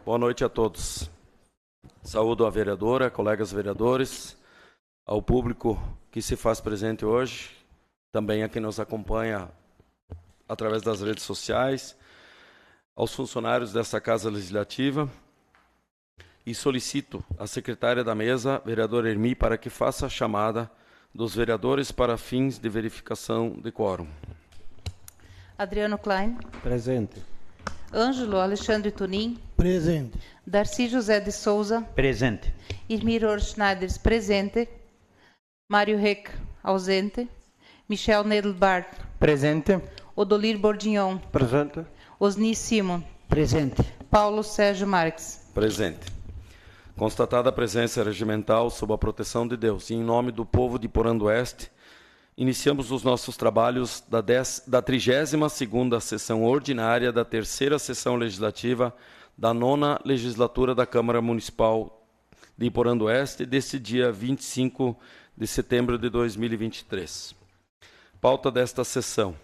Boa noite a todos. Saúdo a vereadora, colegas vereadores, ao público que se faz presente hoje, também a quem nos acompanha através das redes sociais, aos funcionários desta Casa Legislativa, e solicito à secretária da mesa, vereadora Hermi, para que faça a chamada dos vereadores para fins de verificação de quórum. Adriano Klein. Presente. Ângelo Alexandre Tunin. Presente. Darcy José de Souza. Presente. Irmir Schneider, presente. Mário Reck, ausente. Michel Nedelbart. Presente. Odolir Bordignon. Presente. Osni Simon. Presente. Paulo Sérgio Marques. Presente. Constatada a presença regimental sob a proteção de Deus e em nome do povo de Porã do Oeste, iniciamos os nossos trabalhos da 32ª sessão ordinária da 3ª sessão legislativa da 9ª legislatura da Câmara Municipal de Porã do Oeste, deste dia 25 de setembro de 2023. Pauta desta sessão.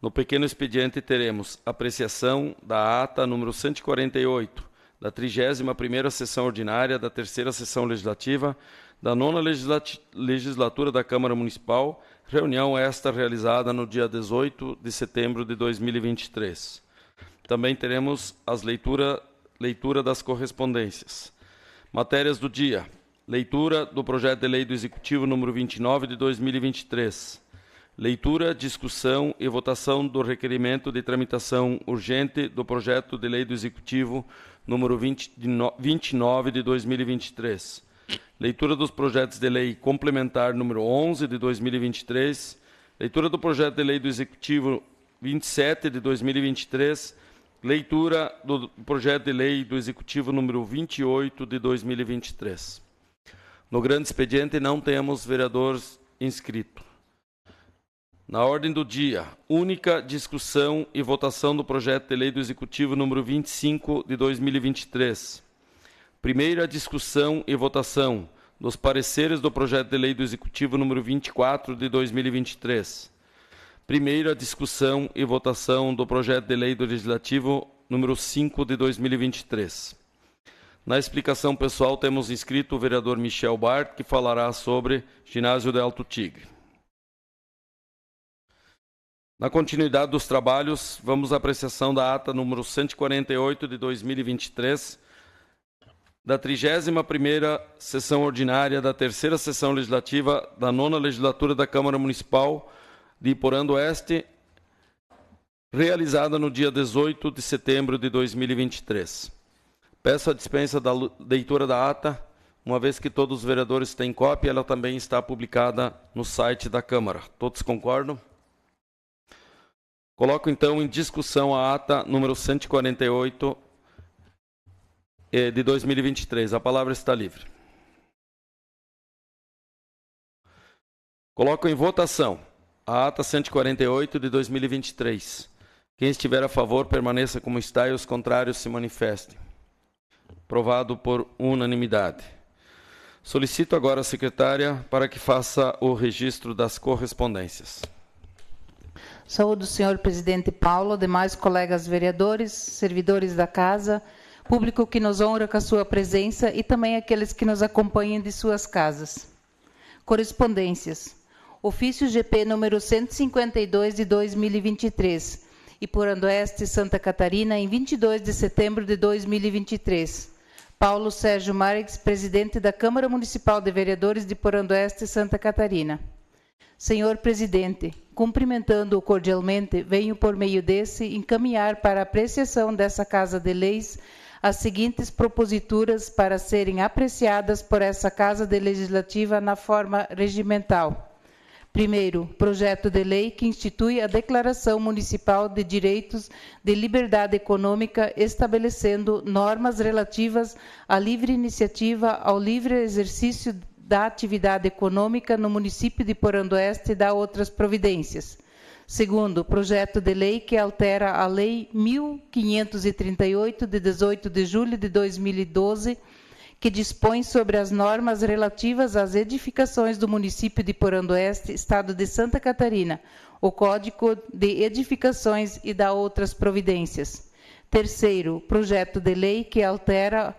No pequeno expediente teremos apreciação da ata número 148, da 31ª sessão ordinária da 3ª sessão legislativa da 9ª legislatura da Câmara Municipal, reunião esta realizada no dia 18 de setembro de 2023. Também teremos as leitura das correspondências. Matérias do dia. Leitura do projeto de lei do Executivo número 29 de 2023. Leitura, discussão e votação do requerimento de tramitação urgente do projeto de lei do Executivo número 29 de 2023. Leitura dos projetos de lei complementar número 11 de 2023. Leitura do projeto de lei do Executivo 27 de 2023. Leitura do projeto de lei do Executivo número 28 de 2023. No grande expediente não temos vereadores inscritos. Na ordem do dia, única discussão e votação do projeto de lei do Executivo número 25 de 2023. Primeira discussão e votação dos pareceres do projeto de lei do Executivo número 24 de 2023. Primeira discussão e votação do projeto de lei do Legislativo número 5 de 2023. Na explicação pessoal temos inscrito o vereador Michel Bart, que falará sobre ginásio de Alto Tigre. Na continuidade dos trabalhos, vamos à apreciação da ata número 148 de 2023, da 31ª sessão ordinária da 3ª sessão legislativa da 9ª legislatura da Câmara Municipal de Porã do Oeste, realizada no dia 18 de setembro de 2023. Peço a dispensa da leitura da ata, uma vez que todos os vereadores têm cópia, ela também está publicada no site da Câmara. Todos concordam? Coloco, então, em discussão a ata número 148 de 2023. A palavra está livre. Coloco em votação a ata 148 de 2023. Quem estiver a favor, permaneça como está e os contrários se manifestem. Aprovado por unanimidade. Solicito agora a secretária para que faça o registro das correspondências. Saúdo o senhor presidente Paulo, demais colegas vereadores, servidores da casa, público que nos honra com a sua presença e também aqueles que nos acompanham de suas casas. Correspondências. Ofício GP número 152 de 2023, Porã do Oeste, Santa Catarina, em 22 de setembro de 2023. Paulo Sérgio Marques, presidente da Câmara Municipal de Vereadores de Porã do Oeste, Santa Catarina. Senhor presidente, cumprimentando-o cordialmente, venho por meio desse encaminhar para a apreciação dessa Casa de Leis as seguintes proposituras para serem apreciadas por essa Casa de Legislativa na forma regimental. Primeiro, projeto de lei que institui a Declaração Municipal de Direitos de Liberdade Econômica, estabelecendo normas relativas à livre iniciativa, ao livre exercício da atividade econômica no município de Porã do Oeste e dá outras providências. Segundo, projeto de lei que altera a Lei 1538, de 18 de julho de 2012, que dispõe sobre as normas relativas às edificações do município de Porã do Oeste, estado de Santa Catarina, o Código de Edificações e dá outras providências. Terceiro, projeto de lei que altera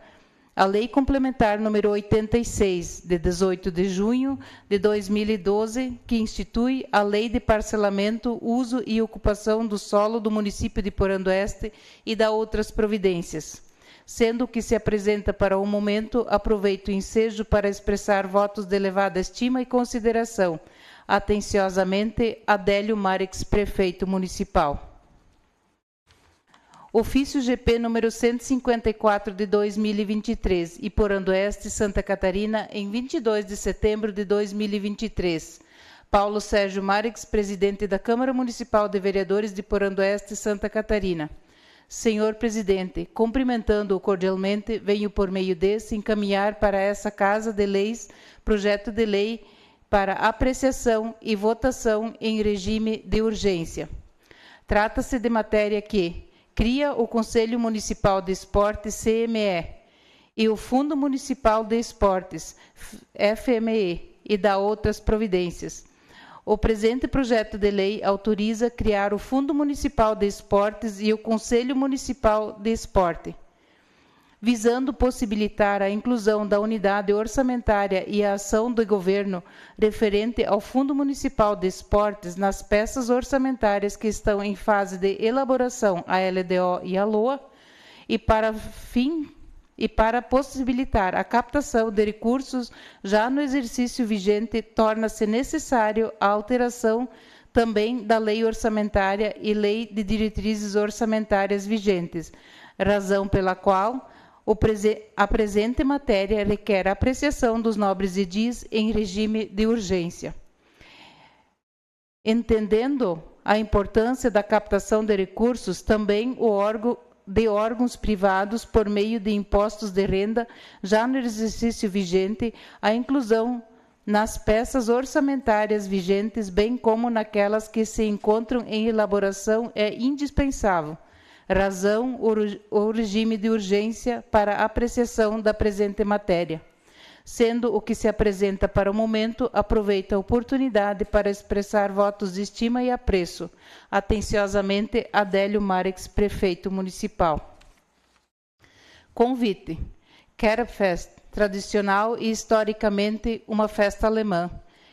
a Lei Complementar número 86, de 18 de junho de 2012, que institui a Lei de Parcelamento, Uso e Ocupação do Solo do município de Porã do Oeste e da outras providências. Sendo que se apresenta para o momento, aproveito o ensejo para expressar votos de elevada estima e consideração. Atenciosamente, Adélio Marques, Prefeito Municipal. Ofício GP número 154 de 2023, Iporã do Oeste, Santa Catarina, em 22 de setembro de 2023. Paulo Sérgio Marques, presidente da Câmara Municipal de Vereadores de Iporã do Oeste, Santa Catarina. Senhor presidente, cumprimentando-o cordialmente, venho por meio desse encaminhar para essa Casa de Leis projeto de lei para apreciação e votação em regime de urgência. Trata-se de matéria que cria o Conselho Municipal de Esportes, CME, e o Fundo Municipal de Esportes, FME, e dá outras providências. O presente projeto de lei autoriza criar o Fundo Municipal de Esportes e o Conselho Municipal de Esporte, visando possibilitar a inclusão da unidade orçamentária e a ação do governo referente ao Fundo Municipal de Esportes nas peças orçamentárias que estão em fase de elaboração, a LDO e a LOA, e para possibilitar a captação de recursos já no exercício vigente, torna-se necessário a alteração também da Lei Orçamentária e Lei de Diretrizes Orçamentárias vigentes, razão pela qual a presente matéria requer a apreciação dos nobres edis em regime de urgência. Entendendo a importância da captação de recursos, também o órgãos privados por meio de impostos de renda, já no exercício vigente, a inclusão nas peças orçamentárias vigentes, bem como naquelas que se encontram em elaboração, é indispensável. Razão, o regime de urgência para apreciação da presente matéria. Sendo o que se apresenta para o momento, aproveito a oportunidade para expressar votos de estima e apreço. Atenciosamente, Adélio Marques, Prefeito Municipal. Convite. Kerbfest, tradicional e historicamente uma festa alemã,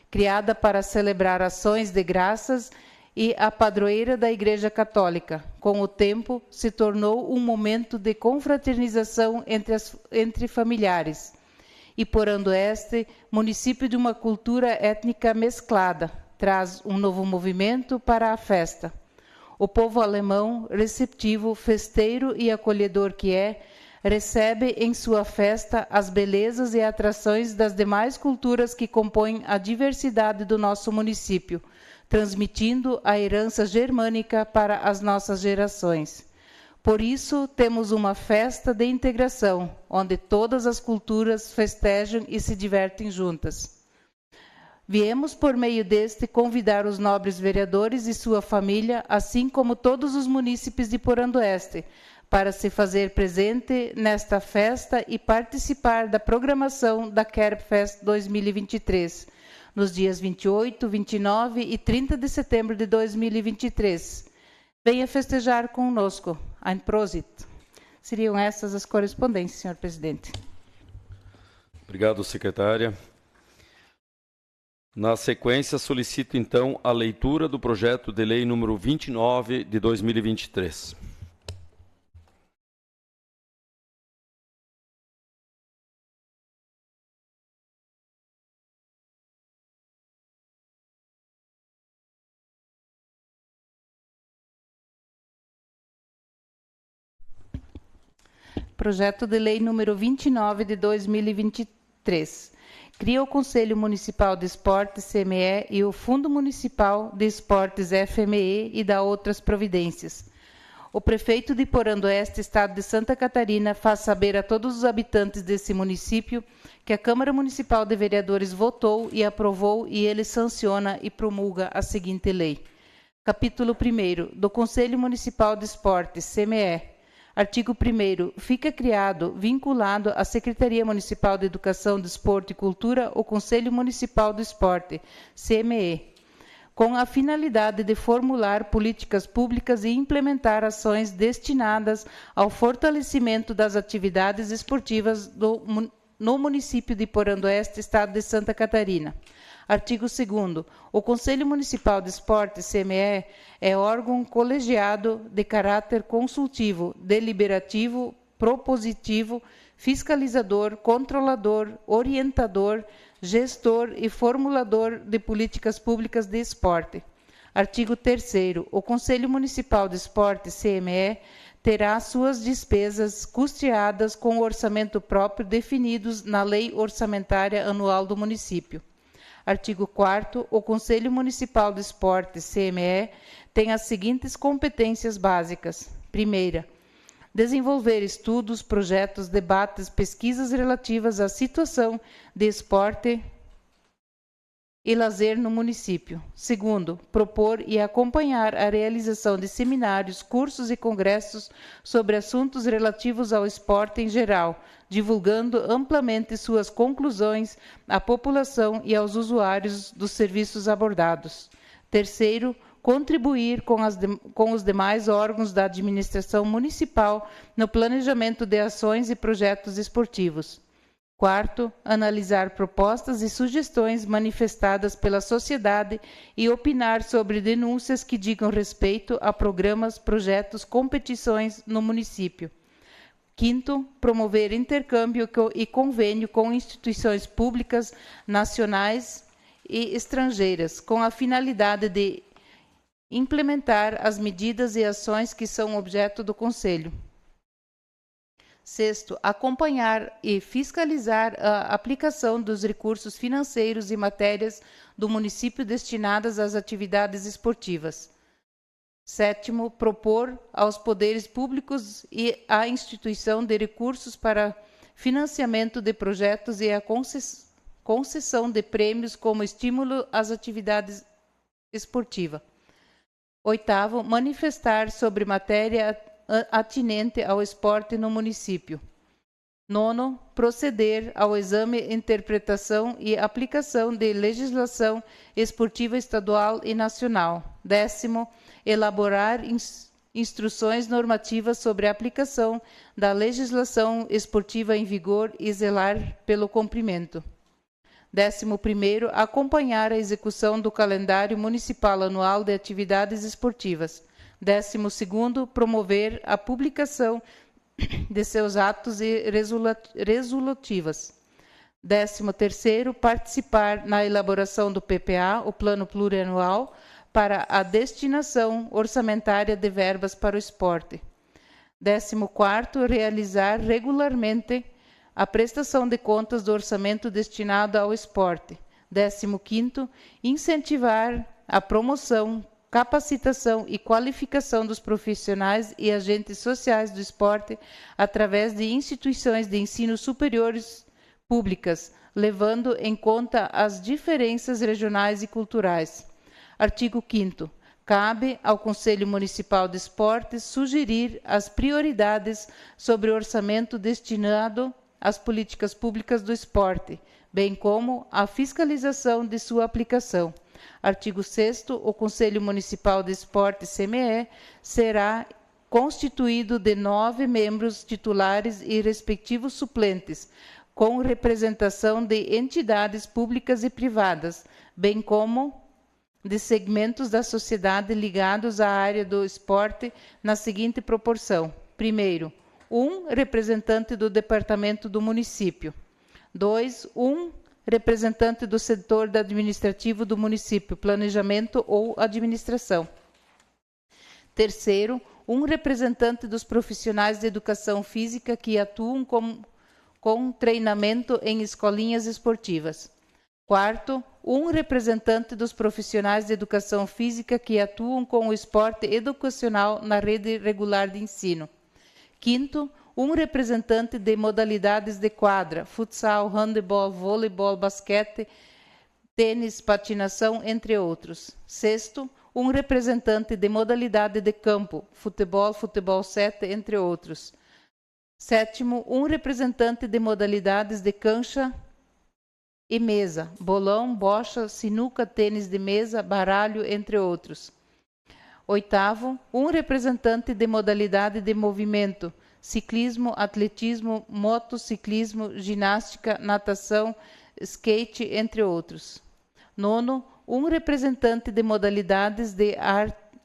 criada para celebrar ações de graças e a padroeira da Igreja Católica. Com o tempo, se tornou um momento de confraternização entre familiares. Iporã do Oeste, município de uma cultura étnica mesclada, traz um novo movimento para a festa. O povo alemão, receptivo, festeiro e acolhedor que é, recebe em sua festa as belezas e atrações das demais culturas que compõem a diversidade do nosso município, transmitindo a herança germânica para as nossas gerações. Por isso, temos uma festa de integração, onde todas as culturas festejam e se divertem juntas. Viemos, por meio deste, convidar os nobres vereadores e sua família, assim como todos os munícipes de Iporã do Oeste, para se fazer presente nesta festa e participar da programação da Kerbfest 2023, nos dias 28, 29 e 30 de setembro de 2023. Venha festejar conosco. Ein Prosit. Seriam essas as correspondências, senhor presidente. Obrigado, secretária. Na sequência, solicito, então, a leitura do projeto de lei número 29 de 2023. Projeto de lei número 29 de 2023. Cria o Conselho Municipal de Esportes, CME, e o Fundo Municipal de Esportes, FME, e dá outras providências. O prefeito de Iporã do Oeste, Estado de Santa Catarina, faz saber a todos os habitantes desse município que a Câmara Municipal de Vereadores votou e aprovou e ele sanciona e promulga a seguinte lei. Capítulo 1º do Conselho Municipal de Esportes, CME. Artigo 1º. Fica criado, vinculado à Secretaria Municipal de Educação, Desporto e Cultura, o Conselho Municipal do Esporte, CME. com a finalidade de formular políticas públicas e implementar ações destinadas ao fortalecimento das atividades esportivas no município de Porã do Oeste, estado de Santa Catarina. Artigo 2º. O Conselho Municipal de Esporte, CME, é órgão colegiado de caráter consultivo, deliberativo, propositivo, fiscalizador, controlador, orientador, gestor e formulador de políticas públicas de esporte. Artigo 3º. O Conselho Municipal de Esporte, CME, terá suas despesas custeadas com o orçamento próprio definidos na Lei Orçamentária Anual do município. Artigo 4º. O Conselho Municipal de Esporte, CME, tem as seguintes competências básicas. Primeira, desenvolver estudos, projetos, debates, pesquisas relativas à situação de esporte e lazer no município. Segundo, propor e acompanhar a realização de seminários, cursos e congressos sobre assuntos relativos ao esporte em geral, divulgando amplamente suas conclusões à população e aos usuários dos serviços abordados. Terceiro, contribuir com os demais órgãos da administração municipal no planejamento de ações e projetos esportivos. Quarto, analisar propostas e sugestões manifestadas pela sociedade e opinar sobre denúncias que digam respeito a programas, projetos, competições no município. Quinto, promover intercâmbio e convênio com instituições públicas, nacionais e estrangeiras, com a finalidade de implementar as medidas e ações que são objeto do Conselho. Sexto, acompanhar e fiscalizar a aplicação dos recursos financeiros e matérias do município destinadas às atividades esportivas. Sétimo, propor aos poderes públicos e à instituição de recursos para financiamento de projetos e a concessão de prêmios como estímulo às atividades esportivas. Oitavo, manifestar sobre matéria atinente ao esporte no município. Nono, proceder ao exame, interpretação e aplicação de legislação esportiva estadual e nacional. Décimo, elaborar instruções normativas sobre a aplicação da legislação esportiva em vigor e zelar pelo cumprimento. 11º, acompanhar a execução do calendário municipal anual de atividades esportivas. 12º, promover a publicação de seus atos e resolutivas. 13º, participar na elaboração do PPA, o Plano Plurianual, para a destinação orçamentária de verbas para o esporte. 14º, realizar regularmente a prestação de contas do orçamento destinado ao esporte. 15º, incentivar a promoção, capacitação e qualificação dos profissionais e agentes sociais do esporte através de instituições de ensino superiores públicas, levando em conta as diferenças regionais e culturais. Artigo 5º. Cabe ao Conselho Municipal de Esportes sugerir as prioridades sobre o orçamento destinado às políticas públicas do esporte, bem como a fiscalização de sua aplicação. Artigo 6º. O Conselho Municipal de Esporte, CME, será constituído de 9 membros titulares e respectivos suplentes, com representação de entidades públicas e privadas, bem como de segmentos da sociedade ligados à área do esporte na seguinte proporção. Primeiro, 1 representante do departamento do município. 2, 1 representante do setor administrativo do município, planejamento ou administração. Terceiro, 1 representante dos profissionais de educação física que atuam com treinamento em escolinhas esportivas. Quarto, 1 representante dos profissionais de educação física que atuam com o esporte educacional na rede regular de ensino. Quinto, 1 representante de modalidades de quadra, futsal, handebol, voleibol, basquete, tênis, patinação, entre outros. Sexto, 1 representante de modalidade de campo, futebol, futebol 7, entre outros. Sétimo, 1 representante de modalidades de cancha, e mesa, bolão, bocha, sinuca, tênis de mesa, baralho, entre outros. 8º, um representante de modalidade de movimento, ciclismo, atletismo, motociclismo, ginástica, natação, skate, entre outros. 9º, um representante de modalidades de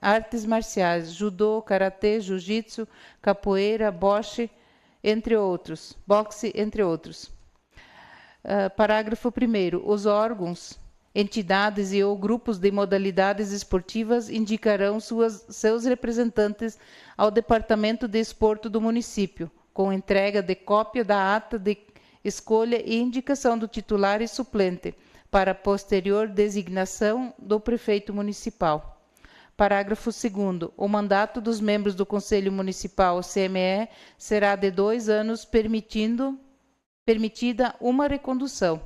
artes marciais, judô, karatê, jiu-jitsu, capoeira, boxe, entre outros, boxe, entre outros. Parágrafo 1º. Os órgãos, entidades e ou grupos de modalidades esportivas indicarão seus representantes ao Departamento de Esporte do município, com entrega de cópia da ata de escolha e indicação do titular e suplente, para posterior designação do prefeito municipal. Parágrafo 2º. O mandato dos membros do Conselho Municipal, CME, será de 2 anos, permitida uma recondução.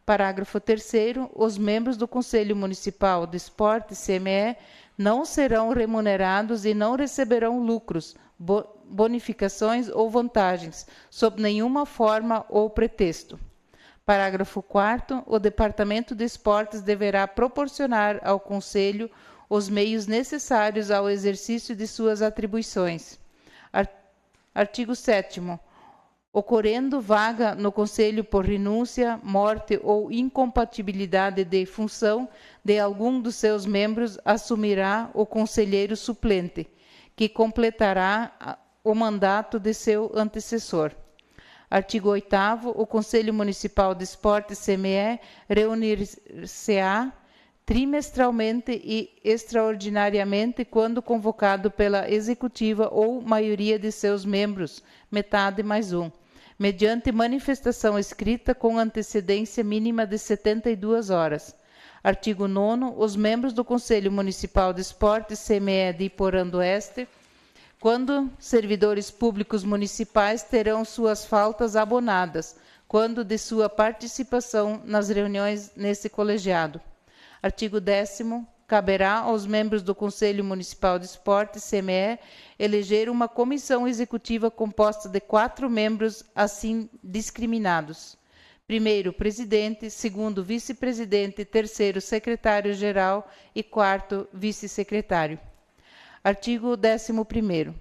Parágrafo 3º. Os membros do Conselho Municipal de Esporte, CME, não serão remunerados e não receberão lucros, bonificações ou vantagens, sob nenhuma forma ou pretexto. Parágrafo 4º. O Departamento de Esportes deverá proporcionar ao Conselho os meios necessários ao exercício de suas atribuições. Artigo 7º. Ocorrendo vaga no Conselho por renúncia, morte ou incompatibilidade de função de algum dos seus membros, assumirá o conselheiro suplente, que completará o mandato de seu antecessor. Artigo 8º. O Conselho Municipal de Esporte, CME, reunir-se-á trimestralmente e extraordinariamente quando convocado pela executiva ou maioria de seus membros, metade mais um, mediante manifestação escrita com antecedência mínima de 72 horas. Artigo 9º. Os membros do Conselho Municipal de Esporte, CME de Iporã do Oeste, quando servidores públicos municipais, terão suas faltas abonadas, quando de sua participação nas reuniões nesse colegiado. Artigo 10º. Caberá aos membros do Conselho Municipal de Esporte, CME, eleger uma comissão executiva composta de 4 membros, assim discriminados. 1º, presidente; 2º, vice-presidente; 3º, secretário-geral e 4º, vice-secretário. Artigo 11º.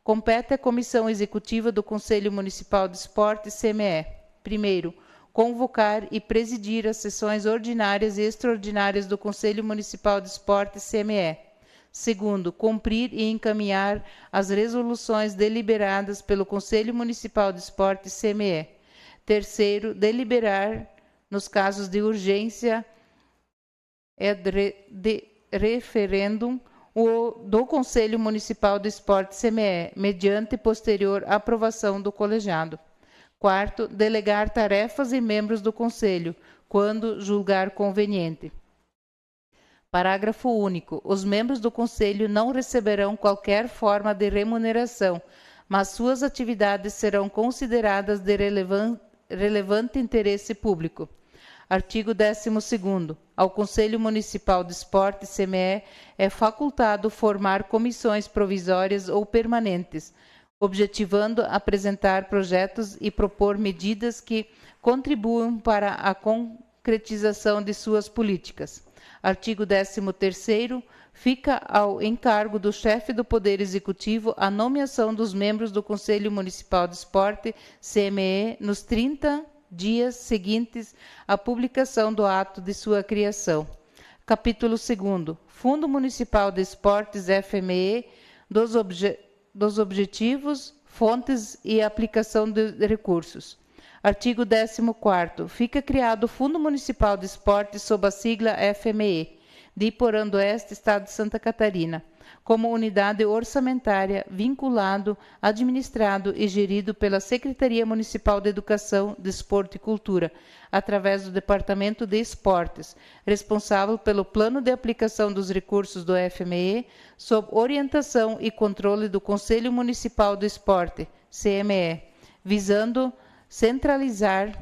Compete à Comissão Executiva do Conselho Municipal de Esporte, CME: 1º, convocar e presidir as sessões ordinárias e extraordinárias do Conselho Municipal de Esporte, CME. 2º, cumprir e encaminhar as resoluções deliberadas pelo Conselho Municipal de Esporte, CME. 3º, deliberar, nos casos de urgência de referêndum, do Conselho Municipal de Esporte, CME, mediante posterior aprovação do colegiado. 4º, delegar tarefas e membros do Conselho, quando julgar conveniente. Parágrafo único. Os membros do Conselho não receberão qualquer forma de remuneração, mas suas atividades serão consideradas de relevante interesse público. Artigo 12º. Ao Conselho Municipal de Esporte, CME, é facultado formar comissões provisórias ou permanentes, objetivando apresentar projetos e propor medidas que contribuam para a concretização de suas políticas. Artigo 13º. Fica ao encargo do chefe do Poder Executivo a nomeação dos membros do Conselho Municipal de Esporte, CME, nos 30 dias seguintes à publicação do ato de sua criação. Capítulo 2º. Fundo Municipal de Esportes, FME, dos objetivos, fontes e aplicação de recursos. Artigo 14º. Fica criado o Fundo Municipal de Esportes sob a sigla FME, de Iporã do Oeste, Estado de Santa Catarina, como unidade orçamentária, vinculado, administrado e gerido pela Secretaria Municipal de Educação, Desporto e Cultura, através do Departamento de Esportes, responsável pelo plano de aplicação dos recursos do FME, sob orientação e controle do Conselho Municipal do Esporte, CME, visando centralizar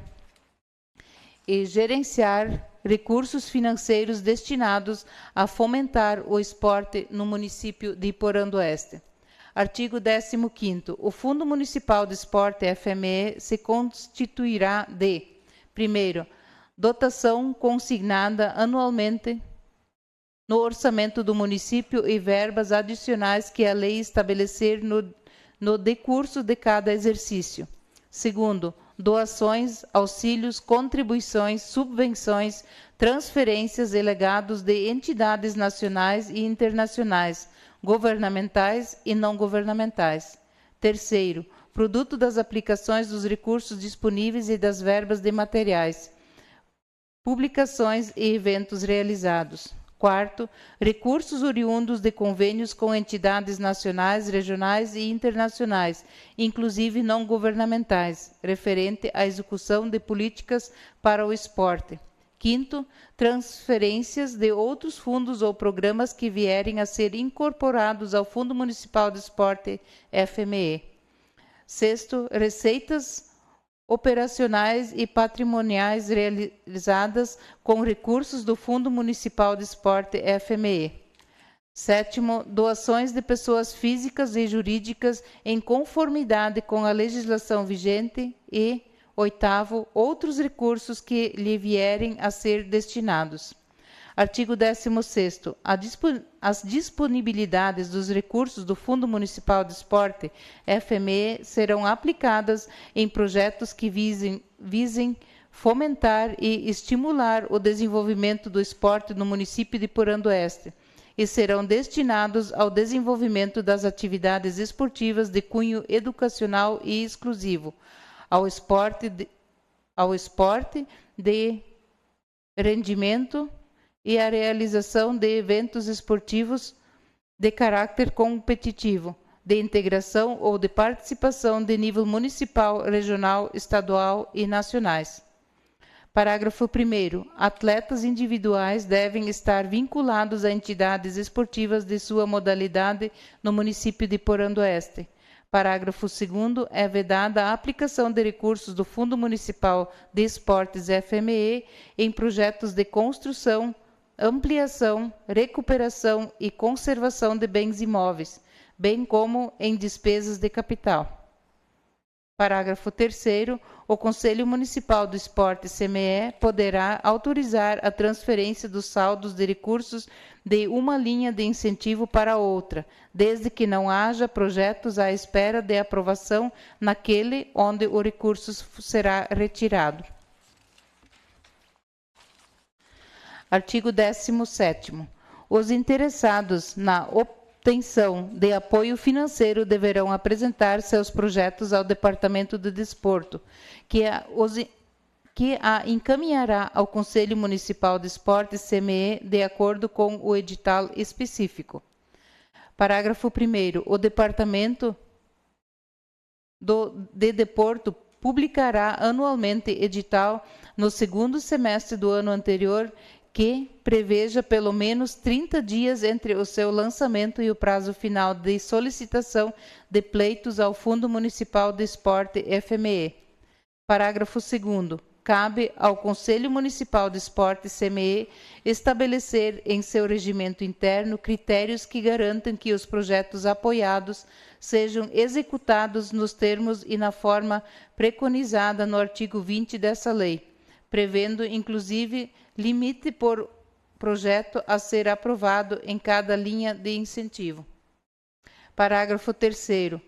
e gerenciar recursos financeiros destinados a fomentar o esporte no município de Iporã do Oeste. Artigo 15º. O Fundo Municipal de Esporte, FME, se constituirá de: 1º, dotação consignada anualmente no orçamento do município e verbas adicionais que a lei estabelecer no decurso de cada exercício. Segundo, doações, auxílios, contribuições, subvenções, transferências e legados de entidades nacionais e internacionais, governamentais e não governamentais. Terceiro, produto das aplicações dos recursos disponíveis e das verbas de materiais, publicações e eventos realizados. Quarto, recursos oriundos de convênios com entidades nacionais, regionais e internacionais, inclusive não governamentais, referente à execução de políticas para o esporte. Quinto, transferências de outros fundos ou programas que vierem a ser incorporados ao Fundo Municipal de Esporte, FME. Sexto, receitas operacionais e patrimoniais realizadas com recursos do Fundo Municipal de Esporte, FME. Sétimo, doações de pessoas físicas e jurídicas em conformidade com a legislação vigente e, oitavo, outros recursos que lhe vierem a ser destinados. Artigo 16º. As disponibilidades dos recursos do Fundo Municipal de Esporte, FME, serão aplicadas em projetos que visem fomentar e estimular o desenvolvimento do esporte no município de Porandoeste e serão destinados ao desenvolvimento das atividades esportivas de cunho educacional e exclusivo, ao esporte de rendimento e a realização de eventos esportivos de caráter competitivo, de integração ou de participação de nível municipal, regional, estadual e nacionais. Parágrafo 1º. Atletas individuais devem estar vinculados a entidades esportivas de sua modalidade no município de Porandoeste. Parágrafo 2º. É vedada a aplicação de recursos do Fundo Municipal de Esportes, FME, em projetos de construção, ampliação, recuperação e conservação de bens imóveis, bem como em despesas de capital. Parágrafo 3º. O Conselho Municipal do Esporte, CME, poderá autorizar a transferência dos saldos de recursos de uma linha de incentivo para outra, desde que não haja projetos à espera de aprovação naquele onde o recurso será retirado. Artigo 17º. Os interessados na obtenção de apoio financeiro deverão apresentar seus projetos ao Departamento do Desporto, que a encaminhará ao Conselho Municipal de Esportes, CME, de acordo com o edital específico. Parágrafo 1º. O Departamento de Desporto publicará anualmente edital no segundo semestre do ano anterior que preveja pelo menos 30 dias entre o seu lançamento e o prazo final de solicitação de pleitos ao Fundo Municipal de Esporte, FME. Parágrafo 2º. Cabe ao Conselho Municipal de Esporte, CME, estabelecer em seu regimento interno critérios que garantam que os projetos apoiados sejam executados nos termos e na forma preconizada no artigo 20 dessa lei, prevendo, inclusive, limite por projeto a ser aprovado em cada linha de incentivo. Parágrafo 3º.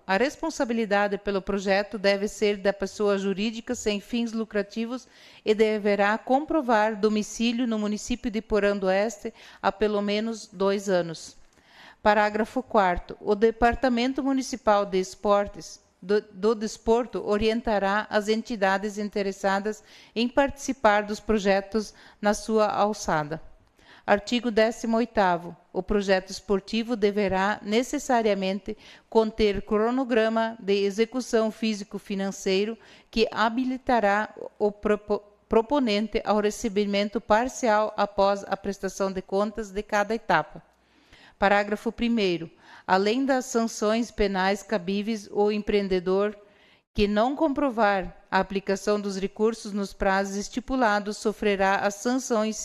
A responsabilidade pelo projeto deve ser da pessoa jurídica sem fins lucrativos e deverá comprovar domicílio no município de Porandoeste há pelo menos 2 anos. Parágrafo 4º. O Departamento Municipal de Esportes do Desporto orientará as entidades interessadas em participar dos projetos na sua alçada. Artigo 18º. O projeto esportivo deverá necessariamente conter cronograma de execução físico-financeiro que habilitará o proponente ao recebimento parcial após a prestação de contas de cada etapa. Parágrafo 1º. Além das sanções penais cabíveis, o empreendedor que não comprovar a aplicação dos recursos nos prazos estipulados sofrerá as sanções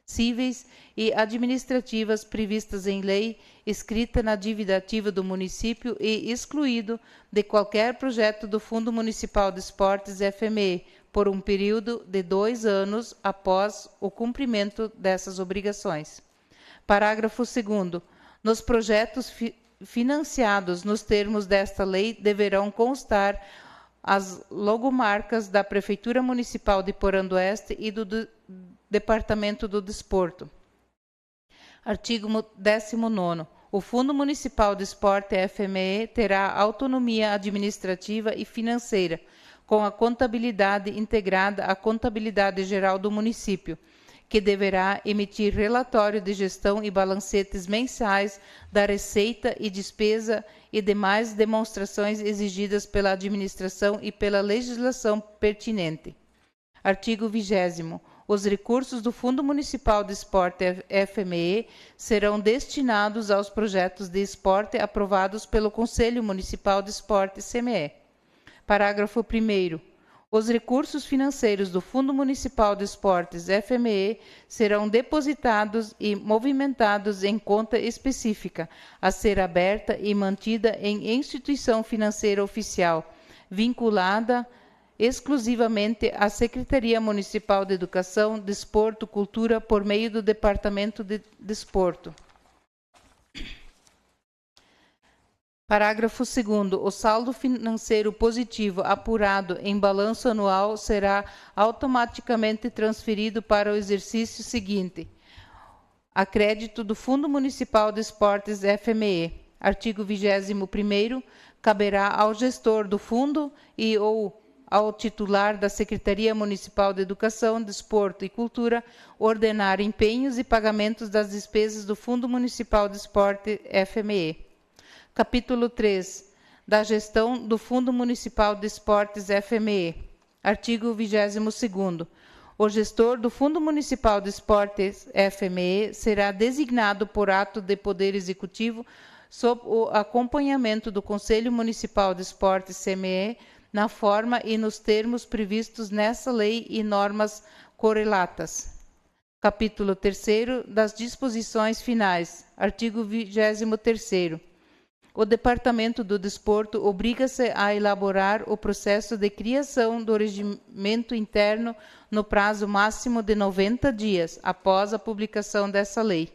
cíveis e administrativas previstas em lei, escrita na dívida ativa do município e excluído de qualquer projeto do Fundo Municipal de Esportes FME, por um período de 2 anos após o cumprimento dessas obrigações. Parágrafo 2º. Nos projetos financiados nos termos desta lei deverão constar as logomarcas da Prefeitura Municipal de Porandueste e do Departamento do Desporto. Artigo 19º. O Fundo Municipal de Esporte FME terá autonomia administrativa e financeira, com a contabilidade integrada à contabilidade geral do município, que deverá emitir relatório de gestão e balancetes mensais da receita e despesa e demais demonstrações exigidas pela administração e pela legislação pertinente. Artigo 20º. Os recursos do Fundo Municipal de Esporte FME serão destinados aos projetos de esporte aprovados pelo Conselho Municipal de Esporte CME. Parágrafo 1º. Os recursos financeiros do Fundo Municipal de Esportes FME serão depositados e movimentados em conta específica, a ser aberta e mantida em instituição financeira oficial, vinculada exclusivamente à Secretaria Municipal de Educação, Desporto, Cultura, por meio do Departamento de Desporto. Parágrafo 2º. O saldo financeiro positivo apurado em balanço anual será automaticamente transferido para o exercício seguinte. A crédito do Fundo Municipal de Esportes FME. Artigo 21º. Caberá ao gestor do fundo e ou ao titular da Secretaria Municipal de Educação, Desporto e Cultura ordenar empenhos e pagamentos das despesas do Fundo Municipal de Esporte FME. Capítulo 3. Da gestão do Fundo Municipal de Esportes FME. Artigo 22º. O gestor do Fundo Municipal de Esportes FME será designado por ato de Poder Executivo sob o acompanhamento do Conselho Municipal de Esportes CME na forma e nos termos previstos nessa lei e normas correlatas. Capítulo 3º. Das disposições finais. Artigo 23º. O Departamento do Desporto obriga-se a elaborar o processo de criação do regimento interno no prazo máximo de 90 dias após a publicação dessa lei.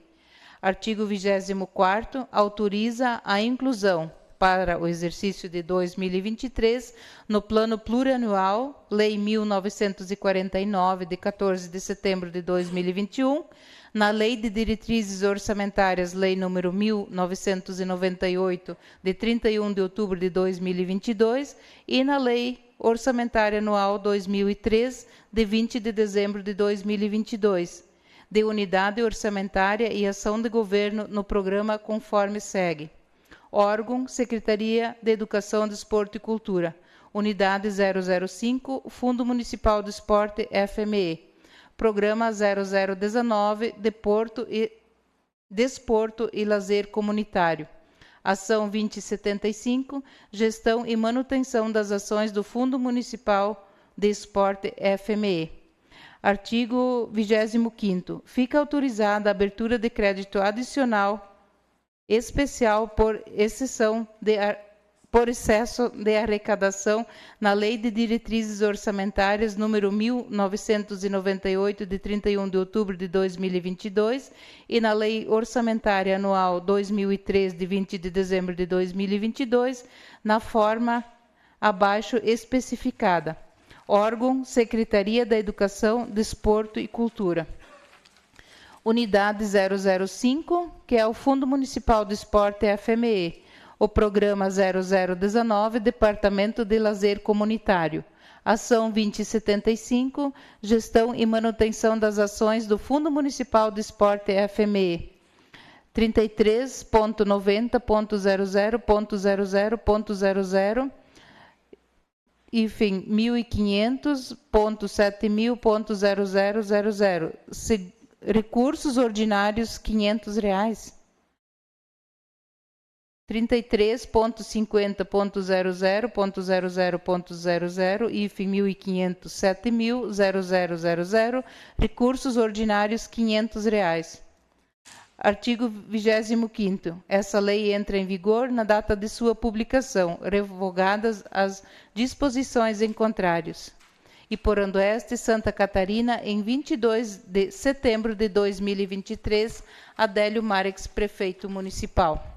Artigo 24º. Autoriza a inclusão, para o exercício de 2023, no Plano Plurianual, Lei 1949, de 14 de setembro de 2021, na Lei de Diretrizes Orçamentárias, Lei nº 1998, de 31 de outubro de 2022, e na Lei Orçamentária Anual 2003, de 20 de dezembro de 2022, de unidade orçamentária e ação de governo no programa conforme segue. Órgão, Secretaria de Educação, Desporto e Cultura. Unidade 005, Fundo Municipal do Esporte FME. Programa 0019, Desporto e Lazer Comunitário. Ação 2075, Gestão e Manutenção das Ações do Fundo Municipal de Esporte FME. Artigo 25º. Fica autorizada a abertura de crédito adicional especial por excesso de arrecadação na Lei de Diretrizes Orçamentárias número 1998, de 31 de outubro de 2022, e na Lei Orçamentária Anual 2003, de 20 de dezembro de 2022, na forma abaixo especificada. Órgão, Secretaria da Educação, Desporto e Cultura. Unidade 005, que é o Fundo Municipal do Esporte FME. O Programa 0019, Departamento de Lazer Comunitário. Ação 2075, Gestão e Manutenção das Ações do Fundo Municipal do Esporte FME. 33.90.00.00.00, enfim, 1.500.7.000. Recursos ordinários, R$ 500. 33.50.00.00.00, IF 1500 7.000.0000, recursos ordinários R$500. Artigo 25º. Essa lei entra em vigor na data de sua publicação, revogadas as disposições em contrários. E por Oeste, Santa Catarina, em 22 de setembro de 2023, Adélio Marques, prefeito municipal.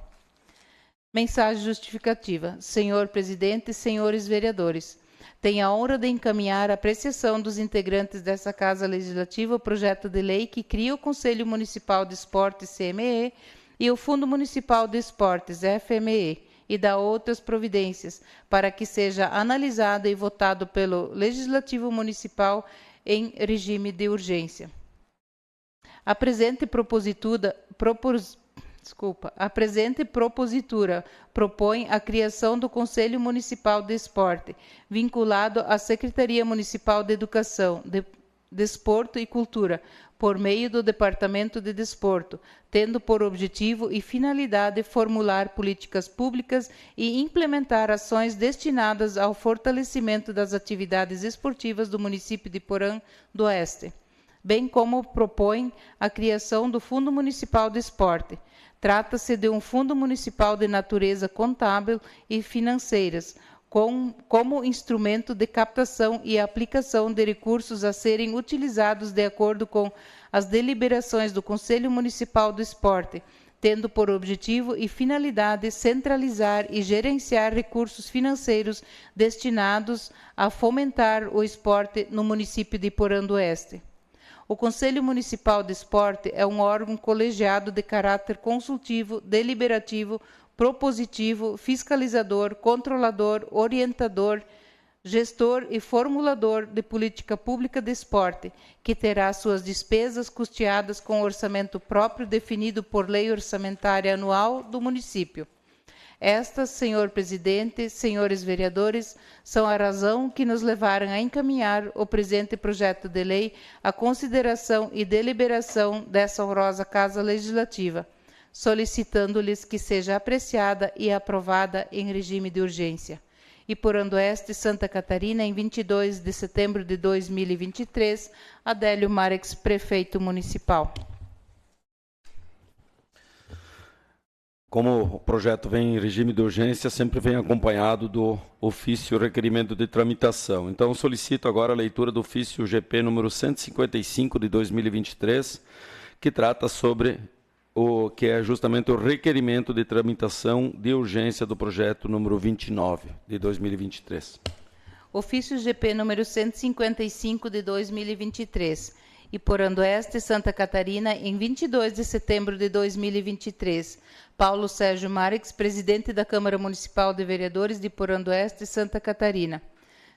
Mensagem justificativa. Senhor presidente, senhores vereadores, tenho a honra de encaminhar a apreciação dos integrantes dessa Casa Legislativa o projeto de lei que cria o Conselho Municipal de Esportes, CME, e o Fundo Municipal de Esportes, FME, e dá outras providências, para que seja analisado e votado pelo Legislativo Municipal em regime de urgência. A presente propositura propõe a criação do Conselho Municipal de Esporte, vinculado à Secretaria Municipal de Educação, Desporto e Cultura, por meio do Departamento de Desporto, tendo por objetivo e finalidade formular políticas públicas e implementar ações destinadas ao fortalecimento das atividades esportivas do município de Porã do Oeste, bem como propõe a criação do Fundo Municipal de Esporte. Trata-se de um fundo municipal de natureza contábil e financeiras, como instrumento de captação e aplicação de recursos a serem utilizados de acordo com as deliberações do Conselho Municipal do Esporte, tendo por objetivo e finalidade centralizar e gerenciar recursos financeiros destinados a fomentar o esporte no município de Porã do Oeste. O Conselho Municipal de Esporte é um órgão colegiado de caráter consultivo, deliberativo, propositivo, fiscalizador, controlador, orientador, gestor e formulador de política pública de esporte, que terá suas despesas custeadas com orçamento próprio definido por lei orçamentária anual do município. Estas, senhor presidente, senhores vereadores, são a razão que nos levaram a encaminhar o presente projeto de lei à consideração e deliberação dessa honrosa Casa Legislativa, solicitando-lhes que seja apreciada e aprovada em regime de urgência. E por Oeste, Santa Catarina, em 22 de setembro de 2023, Adélio Marques, prefeito municipal. Como o projeto vem em regime de urgência, sempre vem acompanhado do ofício requerimento de tramitação. Então, solicito agora a leitura do ofício GP número 155 de 2023, que trata sobre o que é justamente o requerimento de tramitação de urgência do projeto número 29 de 2023. Ofício GP número 155 de 2023. E por Oeste, Santa Catarina, em 22 de setembro de 2023. Paulo Sérgio Marques, presidente da Câmara Municipal de Vereadores de Porã do Oeste, Santa Catarina.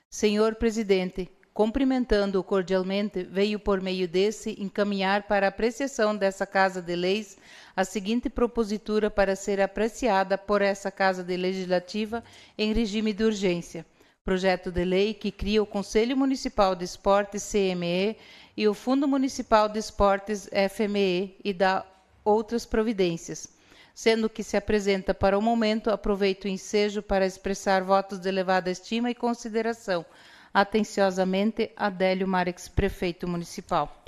Senhor presidente, cumprimentando-o cordialmente, veio por meio desse encaminhar para a apreciação dessa Casa de Leis a seguinte propositura para ser apreciada por essa Casa de Legislativa em regime de urgência. Projeto de lei que cria o Conselho Municipal de Esportes, CME, e o Fundo Municipal de Esportes, FME, e dá outras providências. Sendo que se apresenta para o momento, aproveito o ensejo para expressar votos de elevada estima e consideração. Atenciosamente, Adélio Marques, prefeito municipal.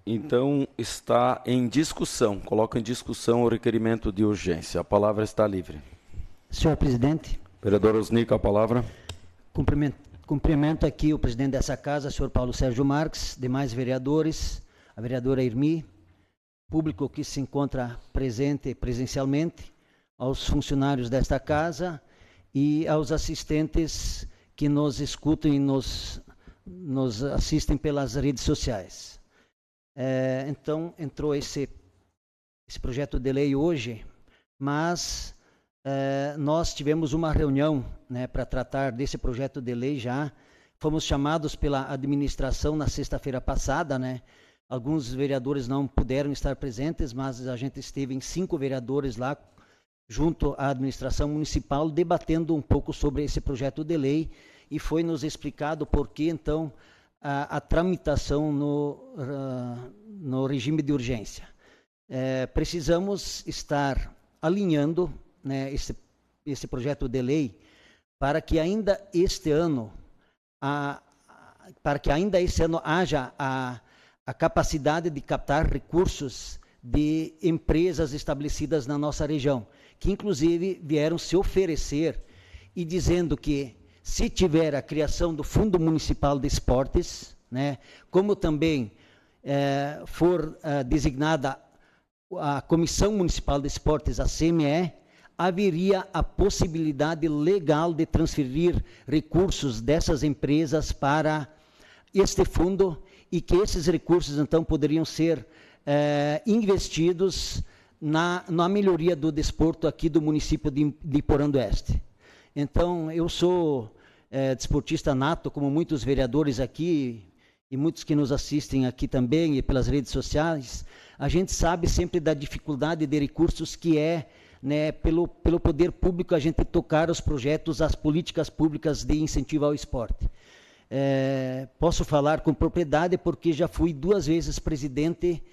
Então, está em discussão. Coloco em discussão o requerimento de urgência. A palavra está livre. Senhor presidente. Vereador Osnica, a palavra. Cumprimento aqui o presidente dessa casa, senhor Paulo Sérgio Marques, demais vereadores, a vereadora Irmi, público que se encontra presente presencialmente, aos funcionários desta casa e aos assistentes que nos escutam e nos assistem pelas redes sociais. Então, entrou esse projeto de lei hoje, mas nós tivemos uma reunião, né, para tratar desse projeto de lei já. Fomos chamados pela administração na sexta-feira passada, né? Alguns vereadores não puderam estar presentes, mas a gente esteve em 5 vereadores lá, junto à administração municipal, debatendo um pouco sobre esse projeto de lei, e foi nos explicado por que, então, a tramitação no regime de urgência. precisamos estar alinhando, né, esse projeto de lei para que ainda este ano haja a capacidade de captar recursos de empresas estabelecidas na nossa região, que inclusive vieram se oferecer e dizendo que se tiver a criação do Fundo Municipal de Esportes, né, como também for designada a Comissão Municipal de Esportes, a CME, haveria a possibilidade legal de transferir recursos dessas empresas para este fundo e que esses recursos, então, poderiam ser investidos na melhoria do desporto aqui do município de Iporã do Oeste. Então, eu sou desportista nato, como muitos vereadores aqui e muitos que nos assistem aqui também e pelas redes sociais. A gente sabe sempre da dificuldade de recursos que né, pelo poder público a gente tocar os projetos, as políticas públicas de incentivo ao esporte. Posso falar com propriedade porque já fui 2 vezes presidente,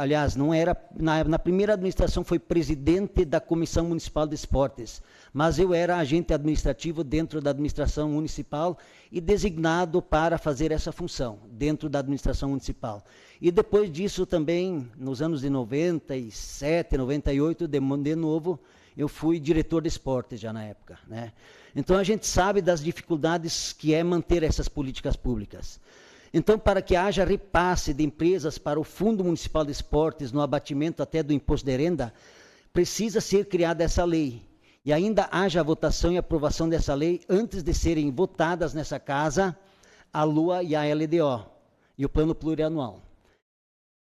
aliás, não era, na primeira administração foi presidente da Comissão Municipal de Esportes, mas eu era agente administrativo dentro da administração municipal e designado para fazer essa função dentro da administração municipal. E depois disso também, nos anos de 97, 98, de novo, eu fui diretor de esportes já na época, né? Então a gente sabe das dificuldades que é manter essas políticas públicas. Então, para que haja repasse de empresas para o Fundo Municipal de Esportes no abatimento até do imposto de renda, precisa ser criada essa lei. E ainda haja a votação e aprovação dessa lei antes de serem votadas nessa casa a LUA e a LDO, e o Plano Plurianual.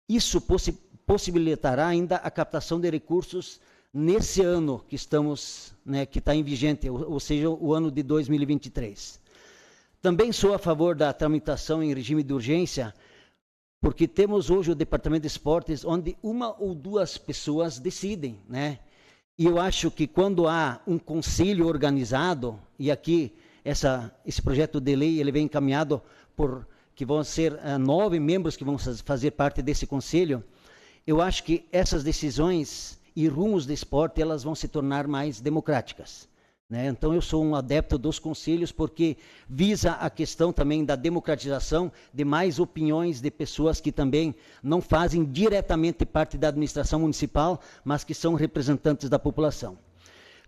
Isso possibilitará ainda a captação de recursos nesse ano que estamos, né, que está em vigente, ou seja, o ano de 2023. Também sou a favor da tramitação em regime de urgência, porque temos hoje o Departamento de Esportes, onde 1 ou 2 pessoas decidem, né? E eu acho que quando há um conselho organizado, e aqui esse projeto de lei ele vem encaminhado que vão ser 9 membros que vão fazer parte desse conselho, eu acho que essas decisões e rumos de esporte elas vão se tornar mais democráticas. Então, eu sou um adepto dos conselhos porque visa a questão também da democratização de mais opiniões de pessoas que também não fazem diretamente parte da administração municipal, mas que são representantes da população.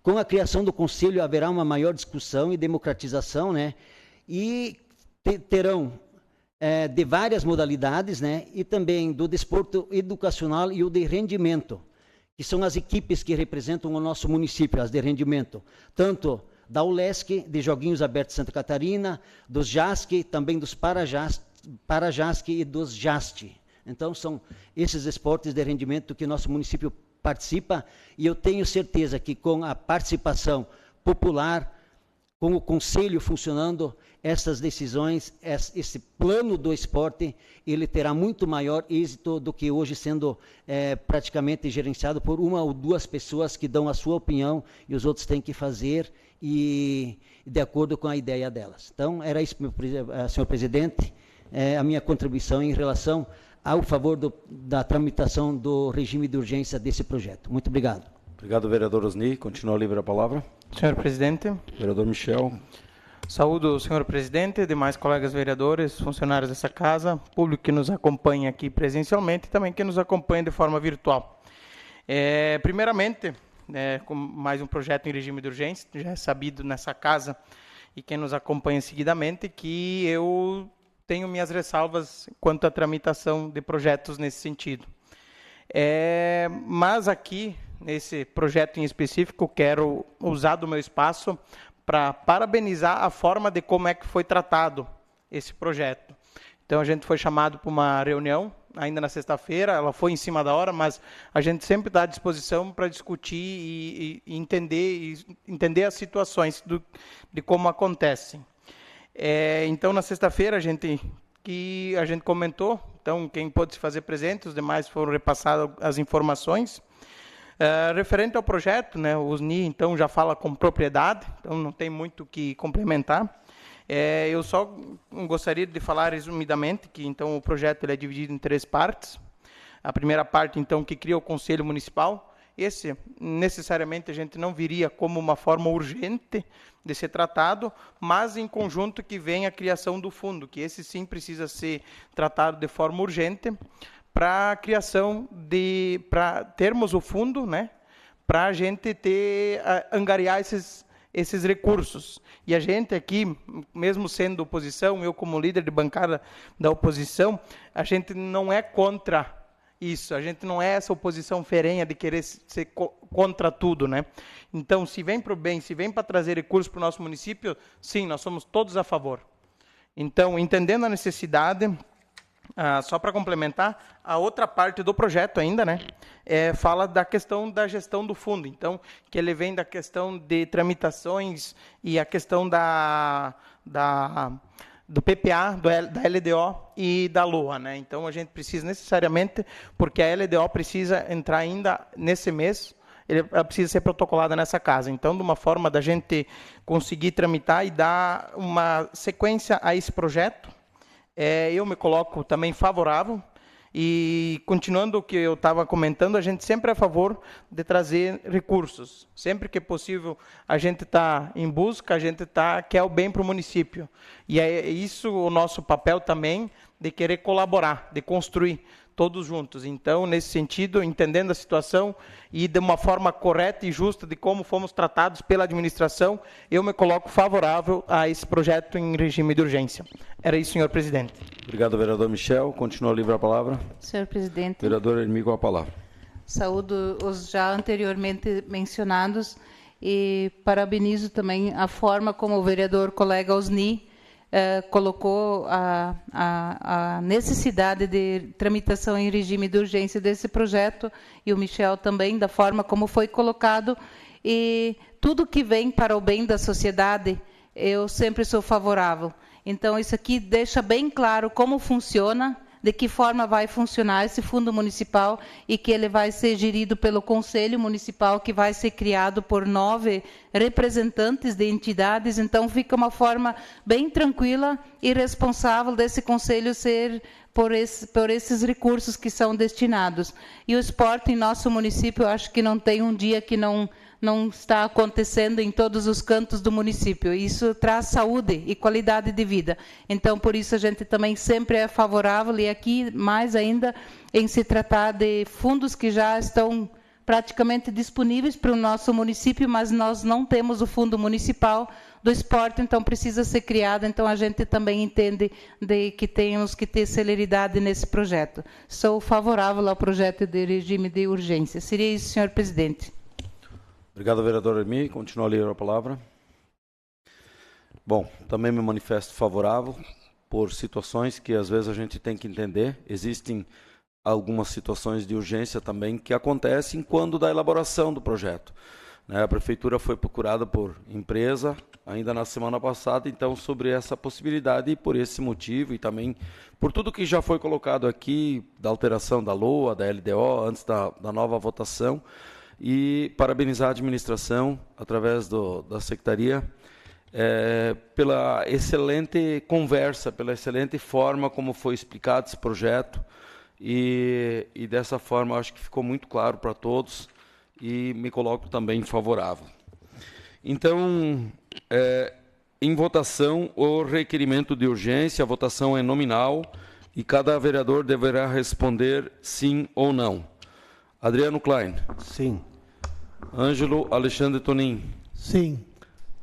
Com a criação do conselho haverá uma maior discussão e democratização, né? E terão de várias modalidades, né? E também do desporto educacional e o de rendimento, que são as equipes que representam o nosso município, as de rendimento, tanto da ULESC, de Joguinhos Abertos de Santa Catarina, dos JASC, também dos Parajasc e dos JAST. Então, são esses esportes de rendimento que nosso município participa, e eu tenho certeza que com a participação popular, com o conselho funcionando, essas decisões, esse plano do esporte, ele terá muito maior êxito do que hoje sendo praticamente gerenciado por 1 ou 2 pessoas que dão a sua opinião e os outros têm que fazer e de acordo com a ideia delas. Então, era isso, senhor presidente, a minha contribuição em relação ao favor da tramitação do regime de urgência desse projeto. Muito obrigado. Obrigado, vereador Osni. Continua livre a palavra. Senhor presidente. Vereador Michel. Saúdo o senhor presidente, demais colegas vereadores, funcionários dessa casa, público que nos acompanha aqui presencialmente e também que nos acompanha de forma virtual. Primeiramente, com mais um projeto em regime de urgência, já é sabido nessa casa e quem nos acompanha seguidamente que eu tenho minhas ressalvas quanto à tramitação de projetos nesse sentido. Mas aqui, nesse projeto em específico, quero usar do meu espaço para parabenizar a forma de como é que foi tratado esse projeto. Então, a gente foi chamado para uma reunião, ainda na sexta-feira, ela foi em cima da hora, mas a gente sempre está à disposição para discutir e entender as situações de como acontecem. Então, na sexta-feira, a gente comentou, então, quem pôde se fazer presente, os demais foram repassadas as informações. Referente ao projeto, né, o Osni, então, já fala com propriedade, então não tem muito o que complementar. Eu só gostaria de falar resumidamente que, então, o projeto ele é dividido em 3 partes. A primeira parte, então, que cria o Conselho Municipal. Esse, necessariamente, a gente não viria como uma forma urgente de ser tratado, mas em conjunto que vem a criação do fundo, que esse sim precisa ser tratado de forma urgente para a criação para termos o fundo, né, para a gente angariar esses recursos. E a gente aqui, mesmo sendo oposição, eu como líder de bancada da oposição, a gente não é contra isso, a gente não é essa oposição ferrenha de querer ser contra tudo, né? Então, se vem para o bem, se vem para trazer recursos para o nosso município, sim, nós somos todos a favor. Então, entendendo a necessidade, só para complementar, a outra parte do projeto ainda, né, fala da questão da gestão do fundo. Então, que ele vem da questão de tramitações e a questão do PPA, da LDO e da LOA, né? Então, a gente precisa necessariamente, porque a LDO precisa entrar ainda nesse mês, ela precisa ser protocolada nessa casa. Então, de uma forma da gente conseguir tramitar e dar uma sequência a esse projeto, eu me coloco também favorável. E, continuando o que eu estava comentando, a gente sempre é a favor de trazer recursos. Sempre que possível, a gente está em busca, a gente quer o bem para o município. E é isso o nosso papel também, de querer colaborar, de construir todos juntos. Então, nesse sentido, entendendo a situação e de uma forma correta e justa de como fomos tratados pela administração, eu me coloco favorável a esse projeto em regime de urgência. Era isso, senhor presidente. Obrigado, vereador Michel. Continua livre a palavra. Senhor presidente. Vereador Hermí, com a palavra. Saúdo os já anteriormente mencionados e parabenizo também a forma como o vereador colega Osni colocou a necessidade de tramitação em regime de urgência desse projeto, e o Michel também, da forma como foi colocado, e tudo que vem para o bem da sociedade, eu sempre sou favorável. Então, isso aqui deixa bem claro como funciona, de que forma vai funcionar esse fundo municipal e que ele vai ser gerido pelo Conselho Municipal, que vai ser criado por 9 representantes de entidades. Então, fica uma forma bem tranquila e responsável desse Conselho ser por esses recursos que são destinados. E o esporte em nosso município, eu acho que não tem um dia que não está acontecendo em todos os cantos do município. Isso traz saúde e qualidade de vida. Então, por isso, a gente também sempre é favorável, e aqui, mais ainda, em se tratar de fundos que já estão praticamente disponíveis para o nosso município, mas nós não temos o fundo municipal do esporte, então precisa ser criado. Então, a gente também entende que temos que ter celeridade nesse projeto. Sou favorável ao projeto de regime de urgência. Seria isso, senhor presidente. Obrigado, vereador Hermí. Continua a ler a palavra. Bom, também me manifesto favorável por situações que às vezes a gente tem que entender. Existem algumas situações de urgência também que acontecem quando da elaboração do projeto. A prefeitura foi procurada por empresa ainda na semana passada, então, sobre essa possibilidade, e por esse motivo, e também por tudo que já foi colocado aqui, da alteração da LOA, da LDO, antes da nova votação, e parabenizar a administração, através da secretaria, pela excelente conversa, pela excelente forma como foi explicado esse projeto, e dessa forma acho que ficou muito claro para todos, e me coloco também favorável. Então, em votação, o requerimento de urgência, a votação é nominal, e cada vereador deverá responder sim ou não. Adriano Klein. Sim. Ângelo Alexandre Tonin. Sim.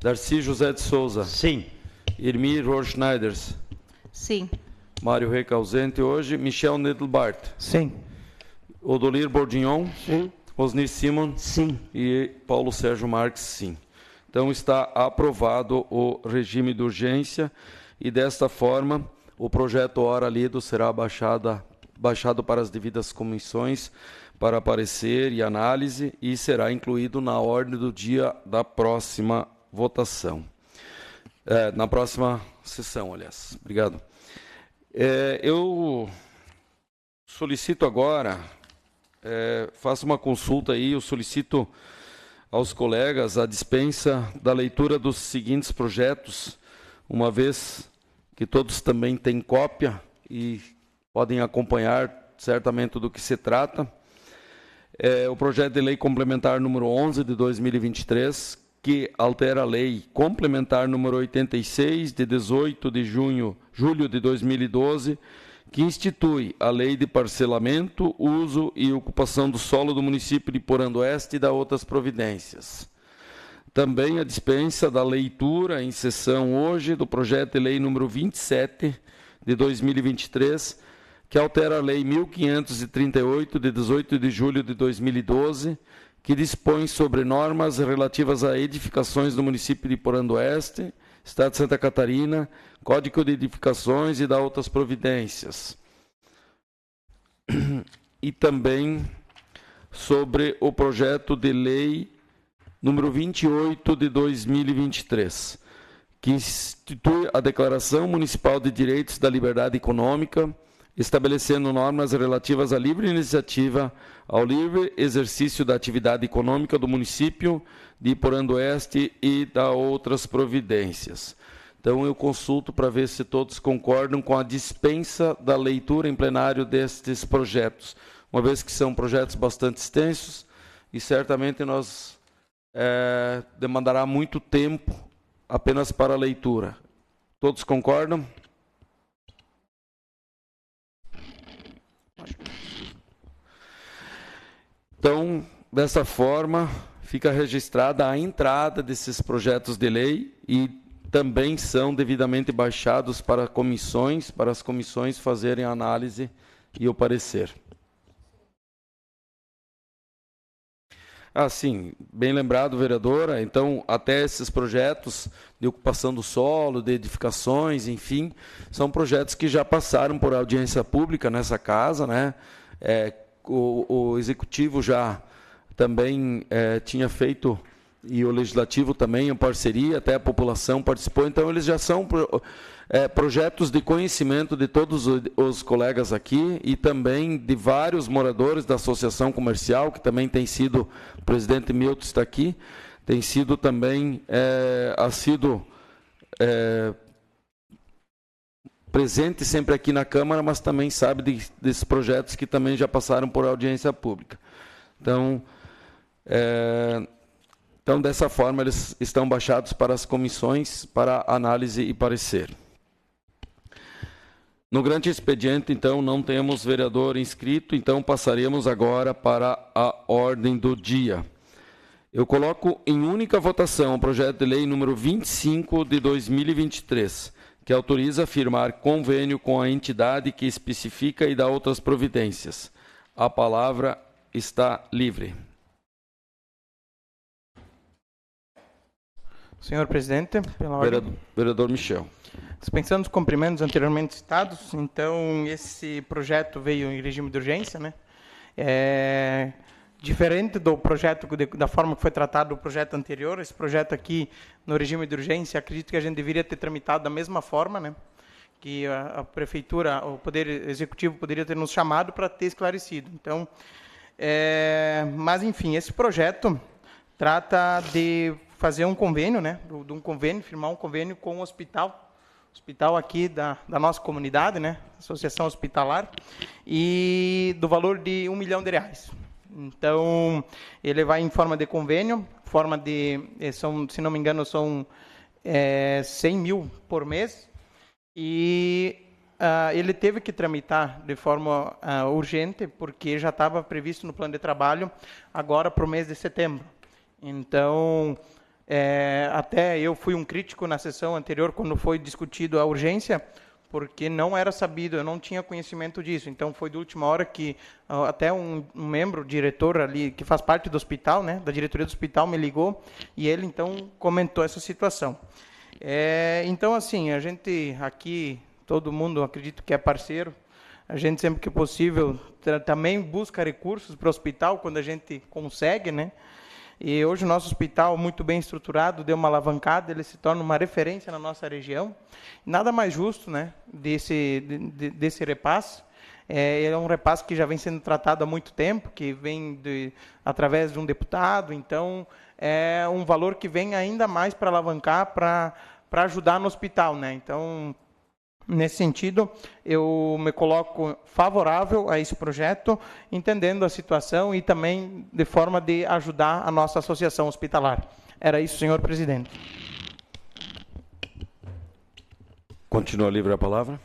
Darcy José de Souza. Sim. Irmi Rohrschneiders. Sim. Mário Reca ausente hoje. Michel Nedelbart. Sim. Odolir Bordignon. Sim. Osni Simon. Sim. E Paulo Sérgio Marques, sim. Então, está aprovado o regime de urgência, e desta forma, o projeto ora lido será baixado para as devidas comissões para parecer e análise, e será incluído na ordem do dia da próxima votação. Na próxima sessão, aliás. Obrigado. Eu solicito agora, faço uma consulta aí, eu solicito aos colegas a dispensa da leitura dos seguintes projetos, uma vez que todos também têm cópia e podem acompanhar certamente do que se trata. É o projeto de lei complementar número 11 de 2023, que altera a lei complementar número 86 de 18 de julho de 2012, que institui a lei de parcelamento, uso e ocupação do solo do município de Porandoeste e da outras providências. Também a dispensa da leitura em sessão hoje do projeto de lei número 27 de 2023, que altera a lei 1538 de 18 de julho de 2012, que dispõe sobre normas relativas a edificações do município de Porandoeste, Estado de Santa Catarina, Código de Edificações e da outras providências. E também sobre o projeto de lei número 28 de 2023, que institui a Declaração Municipal de Direitos da Liberdade Econômica, estabelecendo normas relativas à livre iniciativa, ao livre exercício da atividade econômica do município de Porandoeste e da outras providências. Então, eu consulto para ver se todos concordam com a dispensa da leitura em plenário destes projetos, uma vez que são projetos bastante extensos e certamente nós demandará muito tempo apenas para a leitura. Todos concordam? Então, dessa forma, fica registrada a entrada desses projetos de lei e também são devidamente baixados para comissões, para as comissões fazerem a análise e o parecer. Sim, bem lembrado, vereadora. Então, até esses projetos de ocupação do solo, de edificações, enfim, são projetos que já passaram por audiência pública nessa casa, né? O Executivo já também tinha feito, e o Legislativo também, em parceria, até a população participou, então eles já são projetos de conhecimento de todos os colegas aqui e também de vários moradores da Associação Comercial, que também tem sido, o presidente Milton está aqui, tem sido também, presente sempre aqui na Câmara, mas também sabe desses projetos que também já passaram por audiência pública. Então, dessa forma, eles estão baixados para as comissões para análise e parecer. No grande expediente, então, não temos vereador inscrito, então passaremos agora para a ordem do dia. Eu coloco em única votação o projeto de lei número 25 de 2023, que autoriza firmar convênio com a entidade que especifica e dá outras providências. A palavra está livre. Senhor presidente, pela ordem. Vereador Michel. Dispensando os cumprimentos anteriormente citados, então esse projeto veio em regime de urgência, né? Diferente do projeto, da forma que foi tratado o projeto anterior, esse projeto aqui, no regime de urgência, acredito que a gente deveria ter tramitado da mesma forma, né? Que a Prefeitura, o Poder Executivo poderia ter nos chamado para ter esclarecido. Então, mas, enfim, esse projeto trata de fazer um convênio, né? Firmar um convênio com o hospital aqui da nossa comunidade, né? Associação Hospitalar, e do valor de R$1 milhão. Então, ele vai em forma de convênio, se não me engano, são 100 mil por mês, e ele teve que tramitar de forma urgente, porque já estava previsto no plano de trabalho agora para o mês de setembro. Então, até eu fui um crítico na sessão anterior, quando foi discutido a urgência, porque não era sabido, eu não tinha conhecimento disso. Então, foi de última hora que até um membro, diretor ali, que faz parte do hospital, né, da diretoria do hospital, me ligou, e ele, então, comentou essa situação. Então, assim, a gente aqui, todo mundo, acredito que é parceiro, a gente, sempre que possível, também busca recursos para o hospital, quando a gente consegue, né? E hoje o nosso hospital, muito bem estruturado, deu uma alavancada, ele se torna uma referência na nossa região. Nada mais justo, né, desse repasse. É um repasse que já vem sendo tratado há muito tempo, que vem através de um deputado. Então, é um valor que vem ainda mais para alavancar, para ajudar no hospital, né? Então, Nesse sentido, eu me coloco favorável a esse projeto, entendendo a situação e também de forma de ajudar a nossa associação hospitalar. Era isso, senhor presidente. Continua livre a palavra.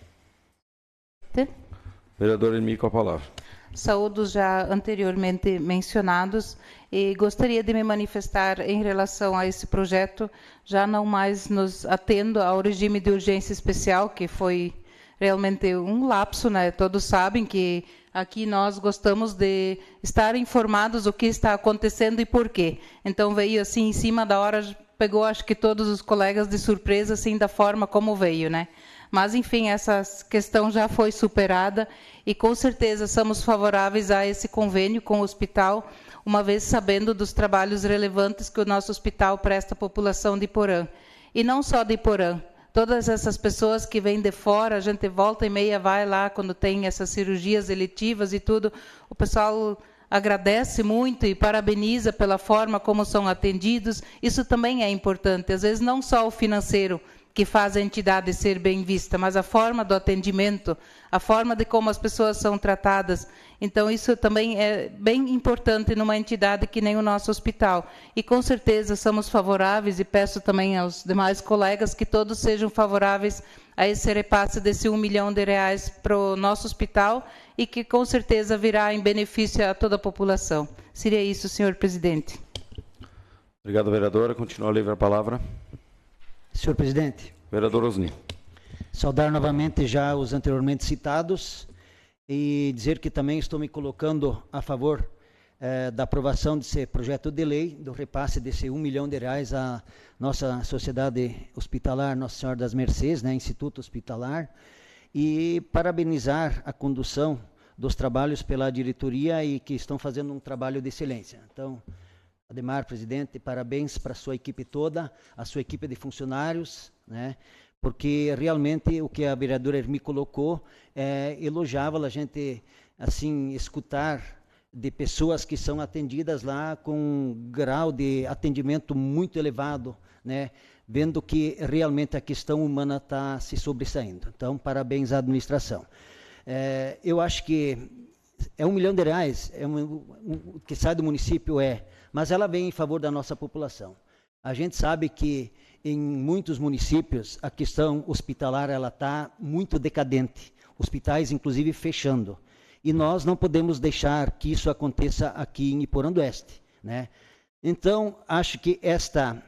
Vereador Irmi, com a palavra. Saúdo os já anteriormente mencionados e gostaria de me manifestar em relação a esse projeto, já não mais nos atendo ao regime de urgência especial, que foi realmente um lapso, né? Todos sabem que aqui nós gostamos de estar informados o que está acontecendo e por quê. Então veio assim em cima da hora, pegou acho que todos os colegas de surpresa, assim, da forma como veio, né? Mas, enfim, essa questão já foi superada e, com certeza, somos favoráveis a esse convênio com o hospital, uma vez sabendo dos trabalhos relevantes que o nosso hospital presta à população de Iporã. E não só de Iporã, todas essas pessoas que vêm de fora, a gente volta e meia vai lá quando tem essas cirurgias eletivas e tudo, o pessoal agradece muito e parabeniza pela forma como são atendidos. Isso também é importante, às vezes não só o financeiro, que faz a entidade ser bem vista, mas a forma do atendimento, a forma de como as pessoas são tratadas. Então, isso também é bem importante numa entidade que nem o nosso hospital. E, com certeza, somos favoráveis e peço também aos demais colegas que todos sejam favoráveis a esse repasse desse R$1 milhão para o nosso hospital e que, com certeza, virá em benefício a toda a população. Seria isso, senhor presidente. Obrigado, vereadora. Continua livre a palavra. Senhor presidente. Vereador Osni. Saudar novamente já os anteriormente citados e dizer que também estou me colocando a favor da aprovação desse projeto de lei, do repasse desse R$1 milhão à nossa sociedade hospitalar, Nossa Senhora das Mercês, né, Instituto Hospitalar, e parabenizar a condução dos trabalhos pela diretoria e que estão fazendo um trabalho de excelência. Então, Ademar, presidente, parabéns para a sua equipe toda, a sua equipe de funcionários, né? Porque realmente o que a vereadora Irmi colocou é elogiável a gente assim escutar de pessoas que são atendidas lá com um grau de atendimento muito elevado, né? Vendo que realmente a questão humana está se sobressaindo. Então, parabéns à administração. Eu acho que é R$1 milhão, que sai do município, mas ela vem em favor da nossa população. A gente sabe que em muitos municípios a questão hospitalar ela está muito decadente, hospitais inclusive fechando. E nós não podemos deixar que isso aconteça aqui em Iporã do Oeste, né? Então, acho que esta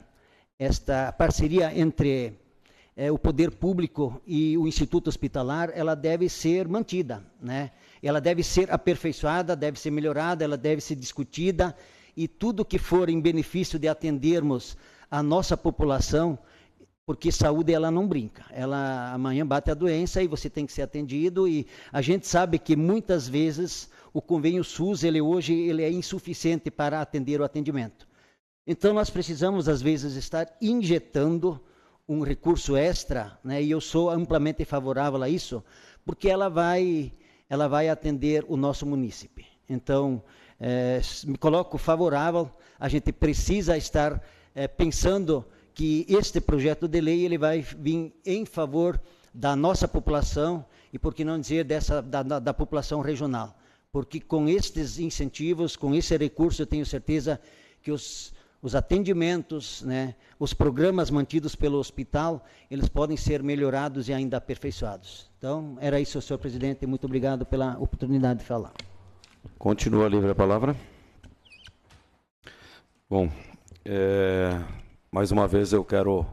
parceria entre o poder público e o Instituto Hospitalar, ela deve ser mantida, né? Ela deve ser aperfeiçoada, deve ser melhorada, ela deve ser discutida, e tudo que for em benefício de atendermos a nossa população, porque saúde ela não brinca, ela amanhã bate a doença e você tem que ser atendido, e a gente sabe que muitas vezes o convênio SUS, hoje ele é insuficiente para atender o atendimento. Então nós precisamos às vezes estar injetando um recurso extra, né, e eu sou amplamente favorável a isso, porque ela vai atender o nosso munícipe. Então, me coloco favorável, a gente precisa estar pensando que este projeto de lei ele vai vir em favor da nossa população e, por que não dizer, da população regional. Porque com estes incentivos, com esse recurso, eu tenho certeza que os atendimentos, né, os programas mantidos pelo hospital, eles podem ser melhorados e ainda aperfeiçoados. Então, era isso, senhor presidente, muito obrigado pela oportunidade de falar. Continua livre a palavra. Bom, mais uma vez eu quero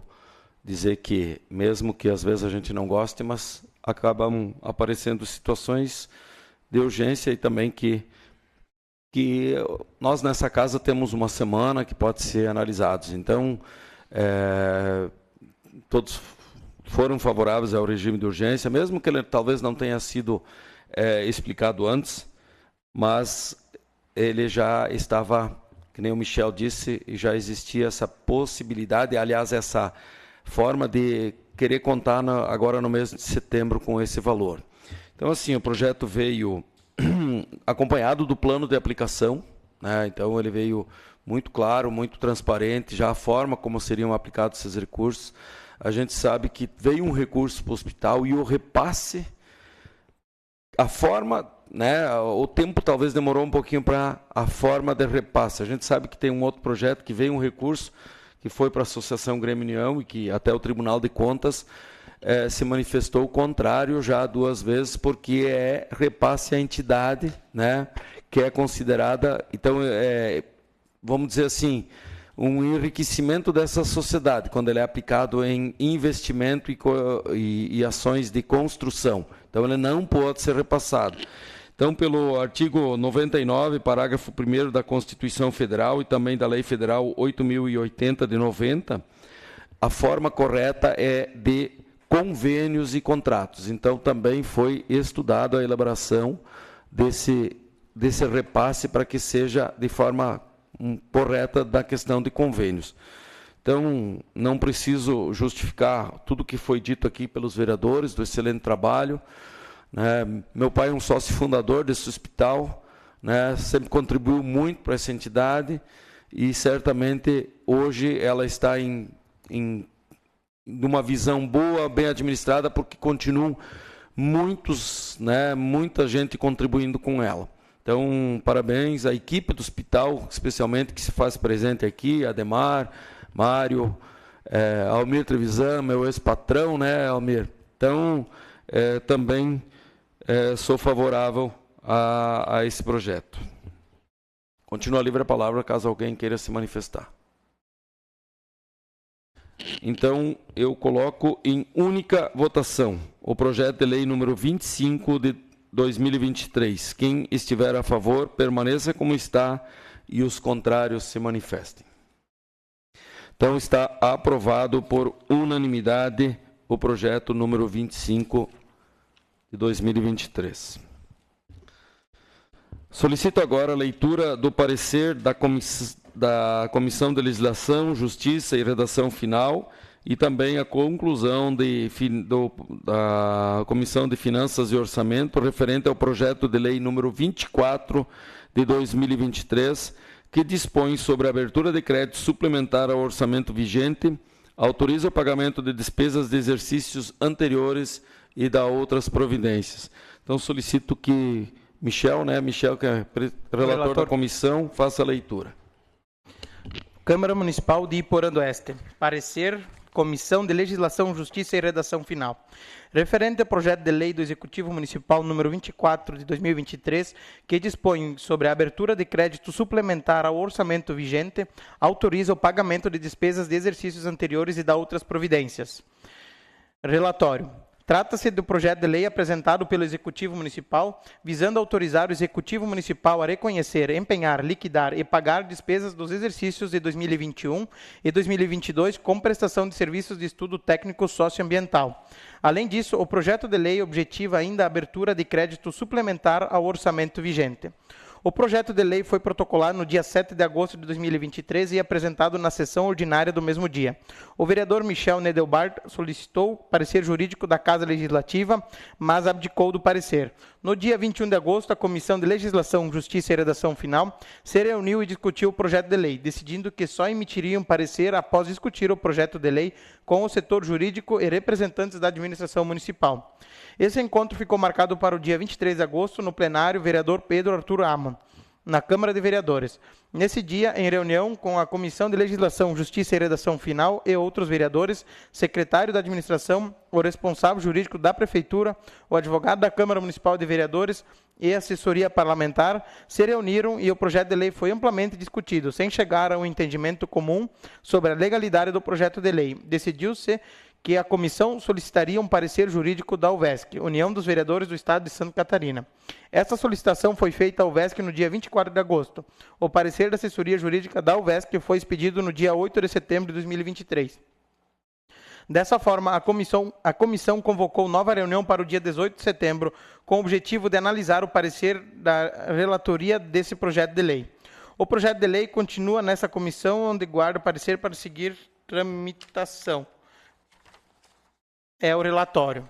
dizer que, mesmo que às vezes a gente não goste, mas acabam aparecendo situações de urgência e também que nós nessa casa temos uma semana que pode ser analisados. Então, todos foram favoráveis ao regime de urgência, mesmo que ele talvez não tenha sido explicado antes, mas ele já estava, que nem o Michel disse, e já existia essa possibilidade, aliás, essa forma de querer contar agora no mês de setembro com esse valor. Então, assim, o projeto veio acompanhado do plano de aplicação, né? Então ele veio muito claro, muito transparente, já a forma como seriam aplicados esses recursos, a gente sabe que veio um recurso para o hospital e o repasse, a forma, né, o tempo talvez demorou um pouquinho para a forma de repasse. A gente sabe que tem um outro projeto que veio um recurso que foi para a Associação Grêmio União e que até o Tribunal de Contas se manifestou o contrário já 2 vezes, porque é repasse à entidade, né, que é considerada, então, vamos dizer assim, um enriquecimento dessa sociedade, quando ele é aplicado em investimento e ações de construção. Então, ele não pode ser repassado. Então, pelo artigo 99, parágrafo 1º da Constituição Federal e também da Lei Federal 8.080 de 90, a forma correta é de convênios e contratos. Então, também foi estudado a elaboração desse repasse para que seja de forma correta da questão de convênios. Então, não preciso justificar tudo o que foi dito aqui pelos vereadores, do excelente trabalho. Meu pai é um sócio fundador desse hospital, né, sempre contribuiu muito para essa entidade e certamente hoje ela está em uma visão boa, bem administrada, porque continuam muita gente contribuindo com ela. Então, parabéns à equipe do hospital, especialmente que se faz presente aqui, Ademar, Mário, Almir Trevisan, meu ex-patrão, né, Almir? Então, também sou favorável a esse projeto. Continua livre a palavra, caso alguém queira se manifestar. Então, eu coloco em única votação o projeto de lei número 25 de 2023. Quem estiver a favor, permaneça como está e os contrários se manifestem. Então, está aprovado por unanimidade o projeto número 25 de 2023. Solicito agora a leitura do parecer da Comissão de Legislação, Justiça e Redação Final e também a conclusão da Comissão de Finanças e Orçamento referente ao projeto de lei número 24 de 2023, que dispõe sobre a abertura de crédito suplementar ao orçamento vigente, autoriza o pagamento de despesas de exercícios anteriores e dá outras providências. Então, solicito que Michel, que é relator da comissão, faça a leitura. Câmara Municipal de Iporã do Oeste. Parecer, Comissão de Legislação, Justiça e Redação Final. Referente ao projeto de lei do Executivo Municipal número 24 de 2023, que dispõe sobre a abertura de crédito suplementar ao orçamento vigente, autoriza o pagamento de despesas de exercícios anteriores e dá outras providências. Relatório. Trata-se do projeto de lei apresentado pelo Executivo Municipal, visando autorizar o Executivo Municipal a reconhecer, empenhar, liquidar e pagar despesas dos exercícios de 2021 e 2022 com prestação de serviços de estudo técnico socioambiental. Além disso, o projeto de lei objetiva ainda a abertura de crédito suplementar ao orçamento vigente. O projeto de lei foi protocolado no dia 7 de agosto de 2023 e apresentado na sessão ordinária do mesmo dia. O vereador Michel Nedelbart solicitou parecer jurídico da Casa Legislativa, mas abdicou do parecer. No dia 21 de agosto, a Comissão de Legislação, Justiça e Redação Final se reuniu e discutiu o projeto de lei, decidindo que só emitiriam parecer após discutir o projeto de lei com o setor jurídico e representantes da administração municipal. Esse encontro ficou marcado para o dia 23 de agosto, no plenário, vereador Pedro Arthur Amon, na Câmara de Vereadores. Nesse dia, em reunião com a Comissão de Legislação, Justiça e Redação Final e outros vereadores, secretário da Administração, o responsável jurídico da Prefeitura, o advogado da Câmara Municipal de Vereadores e a assessoria parlamentar se reuniram e o projeto de lei foi amplamente discutido, sem chegar a um entendimento comum sobre a legalidade do projeto de lei. Decidiu-se que a comissão solicitaria um parecer jurídico da UVESC, União dos Vereadores do Estado de Santa Catarina. Essa solicitação foi feita à UVESC no dia 24 de agosto. O parecer da assessoria jurídica da UVESC foi expedido no dia 8 de setembro de 2023. Dessa forma, a comissão convocou nova reunião para o dia 18 de setembro, com o objetivo de analisar o parecer da relatoria desse projeto de lei. O projeto de lei continua nessa comissão, onde guarda parecer para seguir tramitação. É o relatório.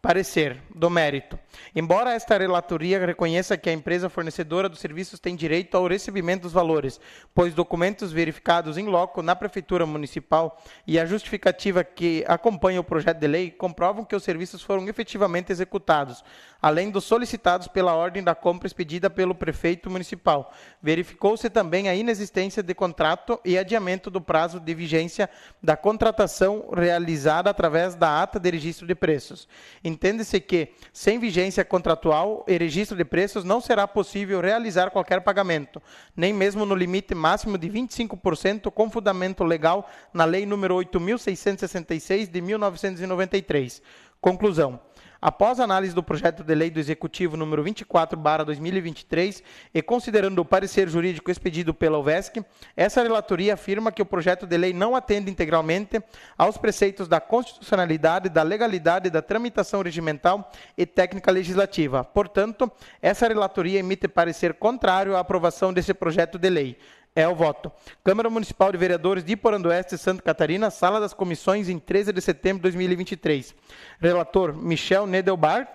Parecer do mérito. Embora esta relatoria reconheça que a empresa fornecedora dos serviços tem direito ao recebimento dos valores, pois documentos verificados em loco na Prefeitura Municipal e a justificativa que acompanha o projeto de lei comprovam que os serviços foram efetivamente executados, além dos solicitados pela ordem da compra expedida pelo Prefeito Municipal. Verificou-se também a inexistência de contrato e adiamento do prazo de vigência da contratação realizada através da ata de registro de preços. Entende-se que, sem vigência contratual e registro de preços, não será possível realizar qualquer pagamento, nem mesmo no limite máximo de 25% com fundamento legal na Lei nº 8.666 de 1993. Conclusão. Após a análise do projeto de lei do Executivo número 24/2023 e considerando o parecer jurídico expedido pela UVESC, essa relatoria afirma que o projeto de lei não atende integralmente aos preceitos da constitucionalidade, da legalidade, da tramitação regimental e técnica legislativa. Portanto, essa relatoria emite parecer contrário à aprovação desse projeto de lei. É o voto. Câmara Municipal de Vereadores de Iporã-do-Oeste, Santa Catarina, Sala das Comissões, em 13 de setembro de 2023. Relator, Michel Nedelbart.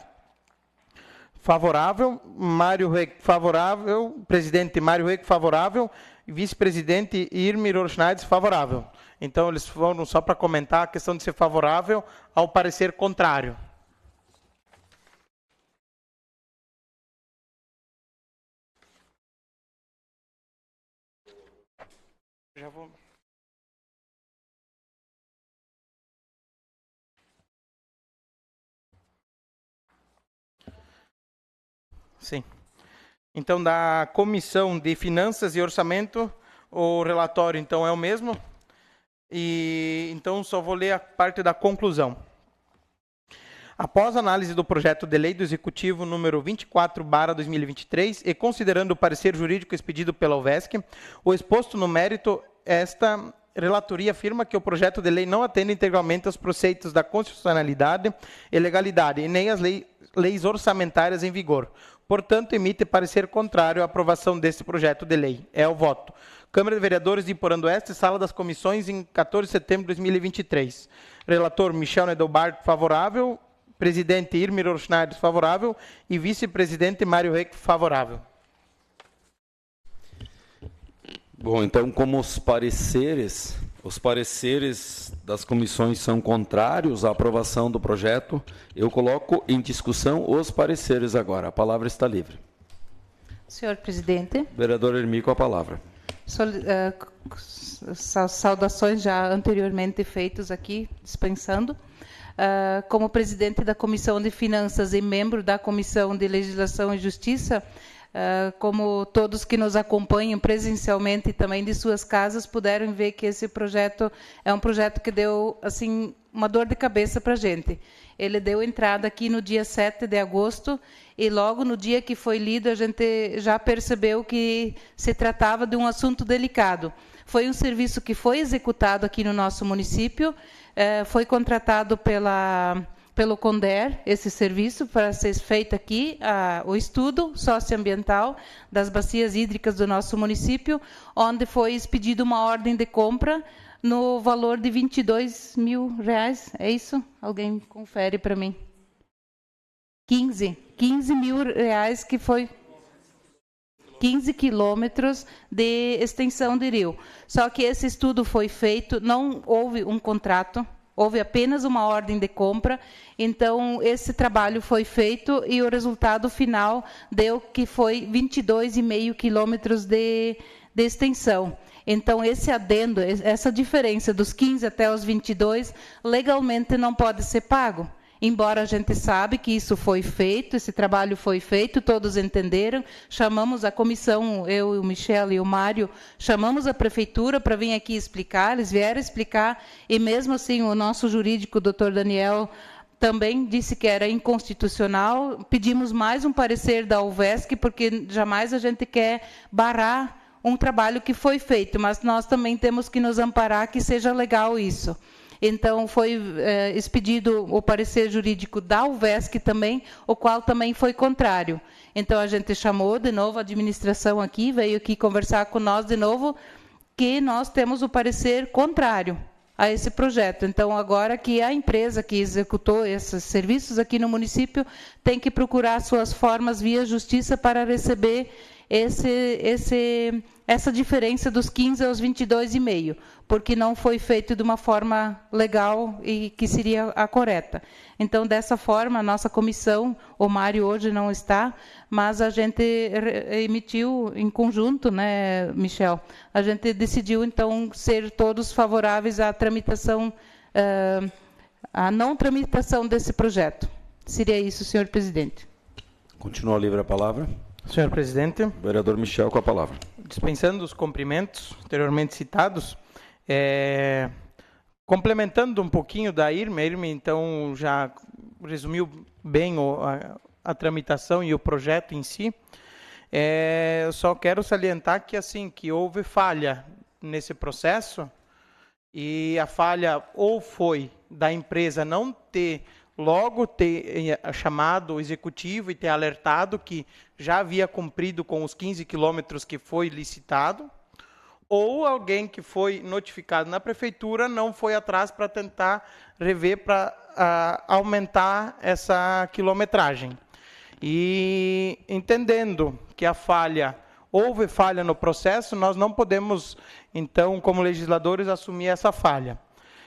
Favorável. Mário Reck, favorável. Presidente Mário Reck, favorável. Vice-presidente Irmir Orschneides, favorável. Então, eles foram só para comentar a questão de ser favorável ao parecer contrário. Já vou. Sim. Então, da Comissão de Finanças e Orçamento, o relatório, então, é o mesmo. E, então, só vou ler a parte da conclusão. Após a análise do projeto de lei do Executivo número 24/2023 e considerando o parecer jurídico expedido pela UVESC, o exposto no mérito, esta relatoria afirma que o projeto de lei não atende integralmente aos preceitos da constitucionalidade e legalidade e nem às leis orçamentárias em vigor. Portanto, emite parecer contrário à aprovação deste projeto de lei. É o voto. Câmara de Vereadores de Iporã-do-Oeste, Sala das Comissões, em 14 de setembro de 2023. Relator Michel Nedelbart, favorável. Presidente Irmir Orschneides, favorável. E vice-presidente Mário Reck, favorável. Bom, então, como os pareceres das comissões são contrários à aprovação do projeto, eu coloco em discussão os pareceres agora. A palavra está livre. Senhor presidente. Vereador Irmi, com a palavra. Saudações já anteriormente feitas aqui, dispensando. Como presidente da Comissão de Finanças e membro da Comissão de Legislação e Justiça, como todos que nos acompanham presencialmente e também de suas casas puderam ver que esse projeto é um projeto que deu assim uma dor de cabeça para a gente. Ele deu entrada aqui no dia 7 de agosto e logo no dia que foi lido a gente já percebeu que se tratava de um assunto delicado. Foi um serviço que foi executado aqui no nosso município, foi contratado pelo CONDER, esse serviço, para ser feito aqui o estudo socioambiental das bacias hídricas do nosso município, onde foi expedida uma ordem de compra no valor de R$22 mil. É isso? Alguém confere para mim. 15 mil reais, que foi 15 quilômetros de extensão de rio. Só que esse estudo foi feito, não houve um contrato, houve apenas uma ordem de compra, então esse trabalho foi feito e o resultado final deu que foi 22,5 quilômetros de extensão. Então, esse adendo, essa diferença dos 15 até os 22, legalmente não pode ser pago. Embora a gente sabe que isso foi feito, esse trabalho foi feito, todos entenderam, chamamos a comissão, eu, o Michel e o Mário, chamamos a prefeitura para vir aqui explicar, eles vieram explicar, e mesmo assim o nosso jurídico, o doutor Daniel, também disse que era inconstitucional. Pedimos mais um parecer da UVESC, porque jamais a gente quer barrar um trabalho que foi feito, mas nós também temos que nos amparar que seja legal isso. Então, foi expedido o parecer jurídico da UVESC também, o qual também foi contrário. Então, a gente chamou de novo a administração aqui, veio aqui conversar com nós de novo, que nós temos o parecer contrário. a esse projeto. Então, agora que a empresa que executou esses serviços aqui no município tem que procurar suas formas via justiça para receber essa diferença dos 15 aos 22,5, porque não foi feito de uma forma legal e que seria a correta. Então, dessa forma, a nossa comissão, o Mário hoje não está, mas a gente emitiu em conjunto, né, Michel? A gente decidiu, então, ser todos favoráveis à tramitação, à não tramitação desse projeto. Seria isso, senhor presidente. Continua livre a palavra. Senhor presidente. Vereador Michel, com a palavra. Dispensando os cumprimentos anteriormente citados, complementando um pouquinho da Irme, a Irme, então, já resumiu bem a tramitação e o projeto em si. Eu só quero salientar que, assim, que houve falha nesse processo, e a falha ou foi da empresa não ter logo ter chamado o executivo e ter alertado que já havia cumprido com os 15 quilômetros que foi licitado, ou alguém que foi notificado na prefeitura não foi atrás para tentar rever, para aumentar essa quilometragem. E entendendo que houve falha no processo, nós não podemos, então, como legisladores, assumir essa falha.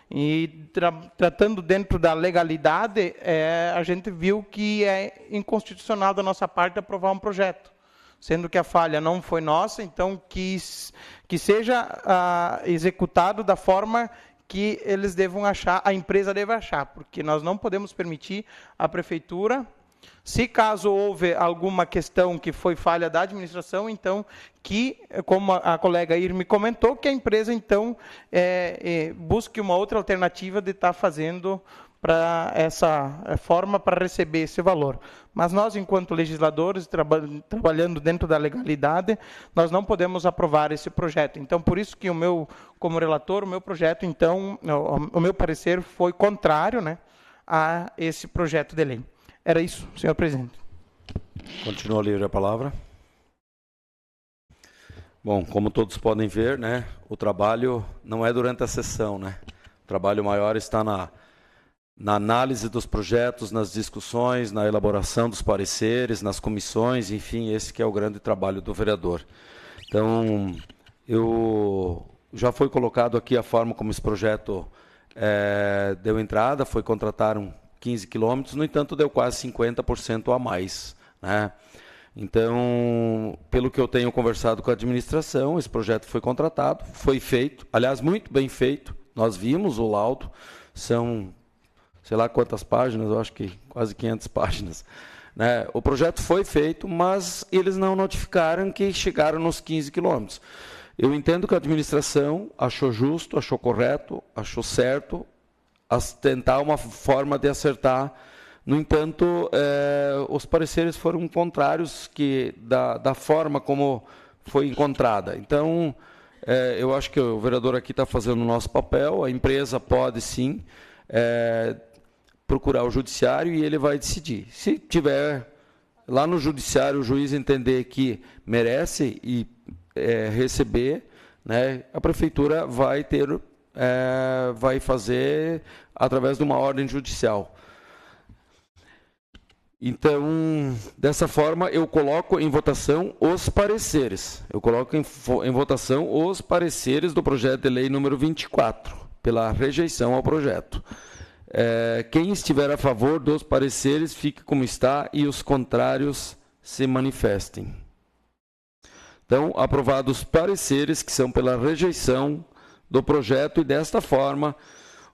E tratando dentro da legalidade, a gente viu que é inconstitucional da nossa parte aprovar um projeto, sendo que a falha não foi nossa, então que seja executado da forma que eles devam achar, a empresa deve achar, porque nós não podemos permitir a prefeitura, se caso houve alguma questão que foi falha da administração, então, que, como a colega Irme comentou, que a empresa, então, busque uma outra alternativa de estar fazendo para essa forma para receber esse valor. Mas nós, enquanto legisladores, trabalhando dentro da legalidade, nós não podemos aprovar esse projeto. Então, por isso que como relator, o meu projeto, então, o meu parecer foi contrário, né, a esse projeto de lei. Era isso, senhor presidente. Continua livre a palavra. Bom, como todos podem ver, né, o trabalho não é durante a sessão, né? O trabalho maior está na análise dos projetos, nas discussões, na elaboração dos pareceres, nas comissões, enfim, esse que é o grande trabalho do vereador. Então, já foi colocado aqui a forma como esse projeto deu entrada, foi contratar 15 quilômetros, no entanto, deu quase 50% a mais, né? Então, pelo que eu tenho conversado com a administração, esse projeto foi contratado, foi feito, aliás, muito bem feito, nós vimos o laudo, são, sei lá quantas páginas, eu acho que quase 500 páginas, né? O projeto foi feito, mas eles não notificaram que chegaram nos 15 quilômetros. Eu entendo que a administração achou justo, achou correto, achou certo, tentar uma forma de acertar. No entanto, os pareceres foram contrários da forma como foi encontrada. Então, eu acho que o vereador aqui está fazendo o nosso papel, a empresa pode sim procurar o judiciário e ele vai decidir. Se tiver lá no judiciário o juiz entender que merece e receber, né, a prefeitura vai fazer através de uma ordem judicial. Então, dessa forma, eu coloco em votação os pareceres. Eu coloco em votação os pareceres do projeto de lei número 24, pela rejeição ao projeto. Quem estiver a favor dos pareceres, fique como está e os contrários se manifestem. Então, aprovados os pareceres que são pela rejeição do projeto, e desta forma,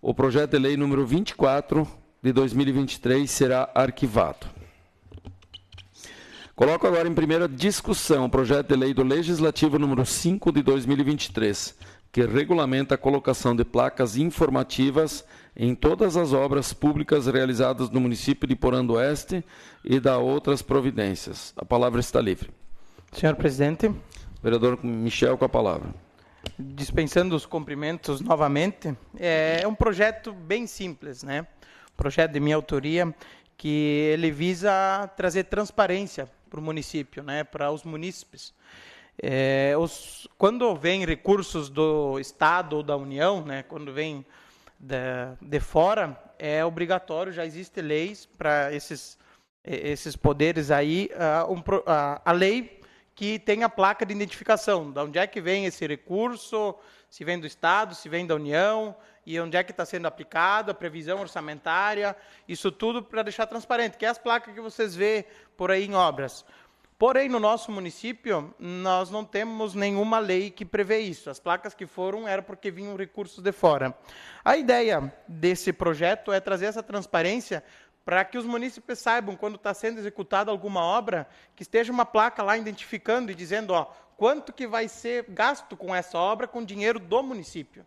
o projeto de lei número 24 de 2023 será arquivado. Coloco agora em primeira discussão o projeto de lei do Legislativo número 5 de 2023, que regulamenta a colocação de placas informativas em todas as obras públicas realizadas no município de Porã do Oeste e da outras providências. A palavra está livre. Senhor presidente. Vereador Michel, com a palavra. Dispensando os cumprimentos novamente, é um projeto bem simples, né? Projeto de minha autoria, que ele visa trazer transparência para o município, né? Para os munícipes. Quando vem recursos do Estado ou da União, né? Quando vem de fora, é obrigatório, já existem leis para esses poderes aí, a lei que tem a placa de identificação, de onde é que vem esse recurso, se vem do Estado, se vem da União, e onde é que está sendo aplicado, a previsão orçamentária, isso tudo para deixar transparente, que é as placas que vocês vê por aí em obras. Porém, no nosso município, nós não temos nenhuma lei que prevê isso. As placas que foram era porque vinham recursos de fora. A ideia desse projeto é trazer essa transparência para que os munícipes saibam, quando está sendo executada alguma obra, que esteja uma placa lá identificando e dizendo, ó, quanto que vai ser gasto com essa obra com dinheiro do município.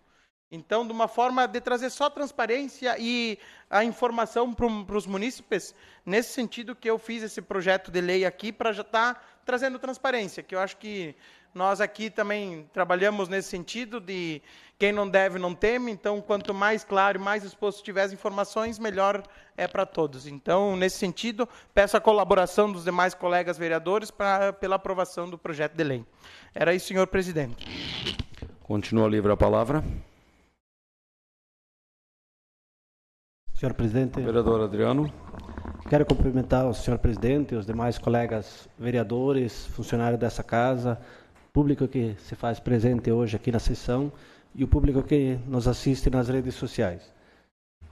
Então, de uma forma de trazer só transparência e a informação para os munícipes, nesse sentido que eu fiz esse projeto de lei aqui, para já estar trazendo transparência, que eu acho que nós aqui também trabalhamos nesse sentido de quem não deve não teme, então quanto mais claro e mais exposto tiver as informações, melhor é para todos. Então, nesse sentido, peço a colaboração dos demais colegas vereadores pela aprovação do projeto de lei. Era isso, senhor presidente. Continua livre a palavra. Senhor presidente, Vereador Adriano. quero cumprimentar o senhor presidente e os demais colegas vereadores, funcionários dessa casa, público que se faz presente hoje aqui na sessão e o público que nos assiste nas redes sociais.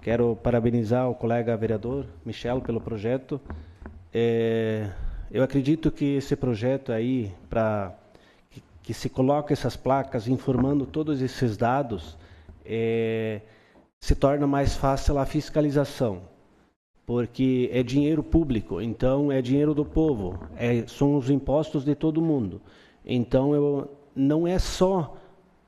Quero parabenizar o colega vereador Michel pelo projeto. Eu acredito que esse projeto aí, para que se coloque essas placas informando todos esses dados, se torna mais fácil a fiscalização, porque é dinheiro público, então é dinheiro do povo, são os impostos de todo mundo. Então, não é só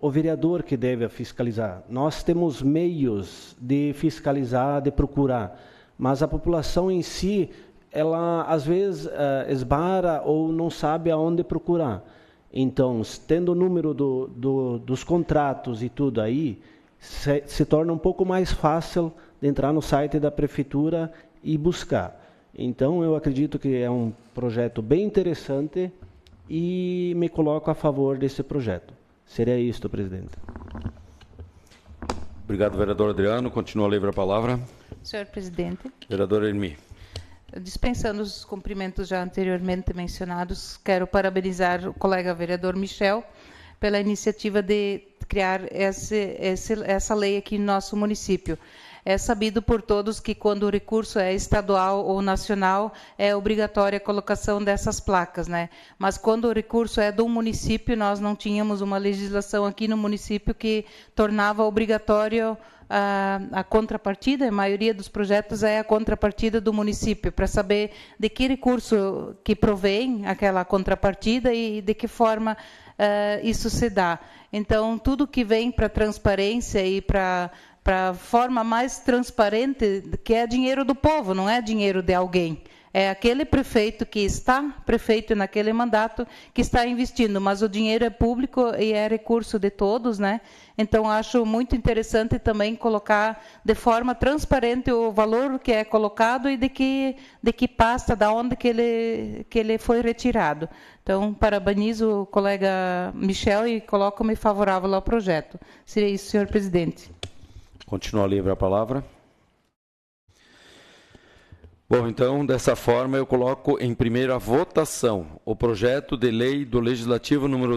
o vereador que deve fiscalizar. Nós temos meios de fiscalizar, de procurar, mas a população em si, ela às vezes esbarra ou não sabe aonde procurar. Então, tendo o número dos contratos e tudo aí, se torna um pouco mais fácil de entrar no site da prefeitura e buscar. Então, eu acredito que é um projeto bem interessante e me coloco a favor desse projeto. Seria isto, presidente. Obrigado, vereador Adriano. Continua livre a palavra. Senhor presidente. Vereador Irmi. Dispensando os cumprimentos já anteriormente mencionados, quero parabenizar o colega vereador Michel pela iniciativa de criar essa lei aqui no nosso município. É sabido por todos que quando o recurso é estadual ou nacional, é obrigatória a colocação dessas placas, né? Mas quando o recurso é do município, nós não tínhamos uma legislação aqui no município que tornava obrigatório a contrapartida. A maioria dos projetos é a contrapartida do município, para saber de que recurso que provém aquela contrapartida e de que forma isso se dá. Então, tudo que vem para transparência e para a forma mais transparente, que é dinheiro do povo, não é dinheiro de alguém. É aquele prefeito que está prefeito naquele mandato que está investindo, mas o dinheiro é público e é recurso de todos, né? Então, acho muito interessante também colocar de forma transparente o valor que é colocado e de que pasta, da onde que ele foi retirado. Então, parabenizo o colega Michel e coloco-me favorável ao projeto. Seria isso, senhor presidente. Continua livre a palavra. Bom, então, dessa forma, eu coloco em primeira votação o projeto de lei do Legislativo número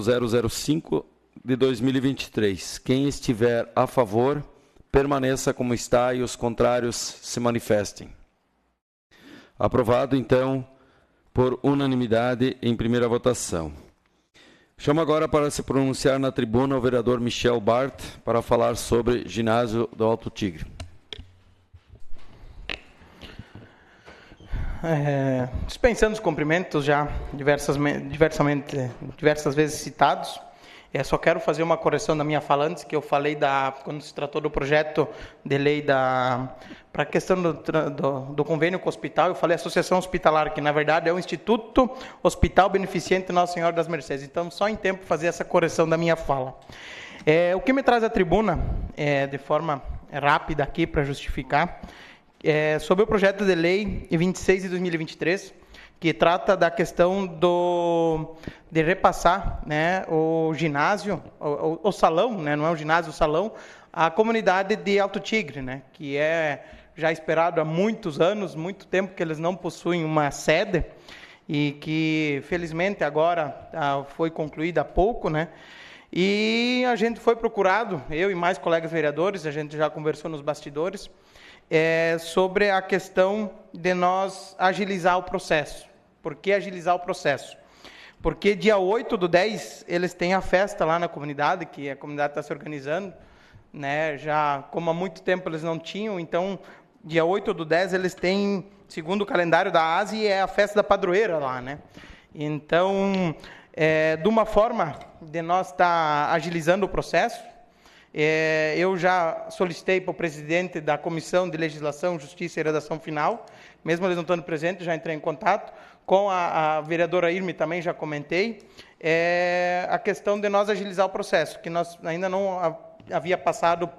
005 de 2023. Quem estiver a favor, permaneça como está e os contrários se manifestem. Aprovado, então, por unanimidade em primeira votação. Chamo agora para se pronunciar na tribuna o vereador Michel Bart para falar sobre ginásio do Alto Tigre. Dispensando os cumprimentos já diversas vezes citados, só quero fazer uma correção da minha fala antes, que eu falei quando se tratou do projeto de lei para a questão do convênio com o hospital, eu falei associação hospitalar, que na verdade é o Instituto Hospital Beneficente Nossa Senhora das Mercês. Então, só em tempo fazer essa correção da minha fala. O que me traz à tribuna, de forma rápida aqui para justificar, sobre o projeto de lei 26 de 2023, que trata da questão de repassar, né, o ginásio, o salão, né, não é o ginásio, o salão, à comunidade de Alto Tigre, né, que é já esperado há muitos anos, muito tempo que eles não possuem uma sede, e que felizmente agora foi concluída há pouco, né? E a gente foi procurado, eu e mais colegas vereadores, a gente já conversou nos bastidores, sobre a questão de nós agilizar o processo. Por que agilizar o processo? Porque dia 8/10 eles têm a festa lá na comunidade, que a comunidade está se organizando, né? Já como há muito tempo eles não tinham, então dia 8/10 eles têm, segundo o calendário da ASE, é a festa da padroeira lá, né? Então, de uma forma de nós estar agilizando o processo, eu já solicitei para o presidente da Comissão de Legislação, Justiça e Redação Final, mesmo eles não estando presentes, já entrei em contato, com a vereadora Irme também já comentei, a questão de nós agilizar o processo, que nós ainda não havia passado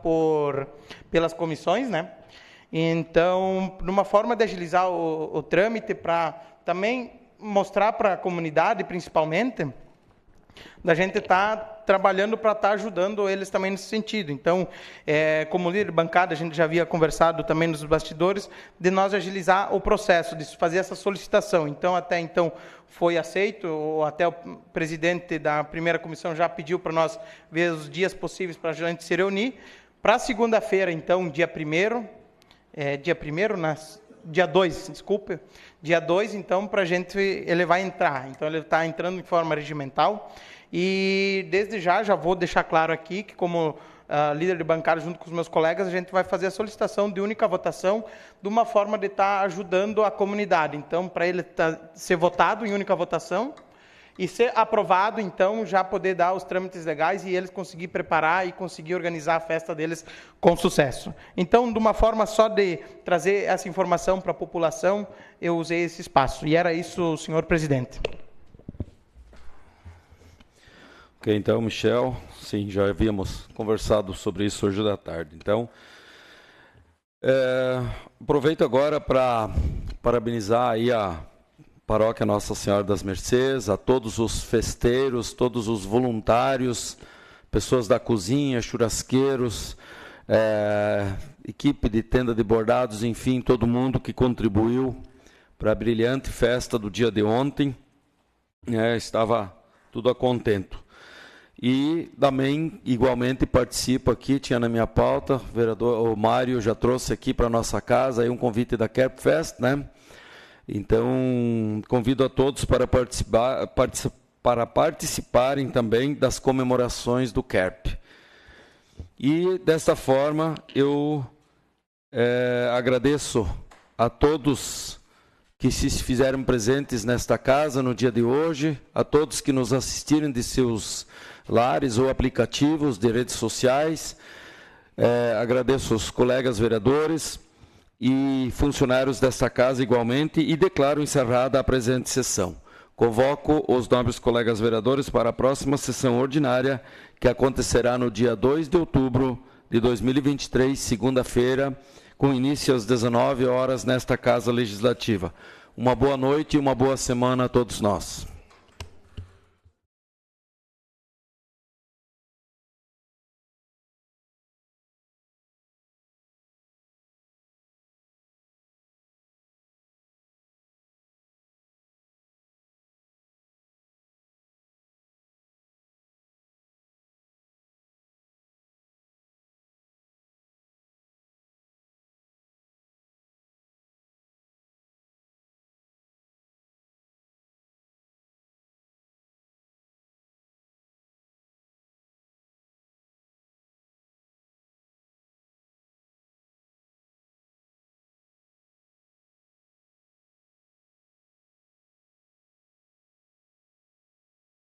pelas comissões, né? Então, numa forma de agilizar o trâmite, para também mostrar para a comunidade, principalmente, da gente estar trabalhando para estar ajudando eles também nesse sentido. Então, como líder de bancada, a gente já havia conversado também nos bastidores, de nós agilizar o processo, de fazer essa solicitação. Então, até então, foi aceito, ou até o presidente da primeira comissão já pediu para nós ver os dias possíveis para a gente se reunir. Para segunda-feira, então, dia 2, então, para a gente, ele vai entrar. Então, ele está entrando em forma regimental. E, desde já vou deixar claro aqui que, como líder de bancada, junto com os meus colegas, a gente vai fazer a solicitação de única votação, de uma forma de estar ajudando a comunidade. Então, para ele ser votado em única votação, e ser aprovado, então, já poder dar os trâmites legais e eles conseguir preparar e conseguir organizar a festa deles com sucesso. Então, de uma forma só de trazer essa informação para a população, eu usei esse espaço. E era isso, senhor presidente. Ok, então, Michel, sim, já havíamos conversado sobre isso hoje da tarde. Então, aproveito agora para parabenizar aí a Paróquia Nossa Senhora das Mercês, a todos os festeiros, todos os voluntários, pessoas da cozinha, churrasqueiros, equipe de tenda de bordados, enfim, todo mundo que contribuiu para a brilhante festa do dia de ontem. Estava tudo a contento. E também, igualmente, participo aqui, tinha na minha pauta, o vereador Mário já trouxe aqui para a nossa casa aí um convite da Kerpfest, né? Então, convido a todos para participarem também das comemorações do KERP. E, desta forma, eu agradeço a todos que se fizeram presentes nesta casa no dia de hoje, a todos que nos assistiram de seus lares ou aplicativos de redes sociais. Agradeço aos colegas vereadores e funcionários desta casa igualmente, e declaro encerrada a presente sessão. Convoco os nobres colegas vereadores para a próxima sessão ordinária, que acontecerá no dia 2 de outubro de 2023, segunda-feira, com início às 19 horas nesta Casa Legislativa. Uma boa noite e uma boa semana a todos nós.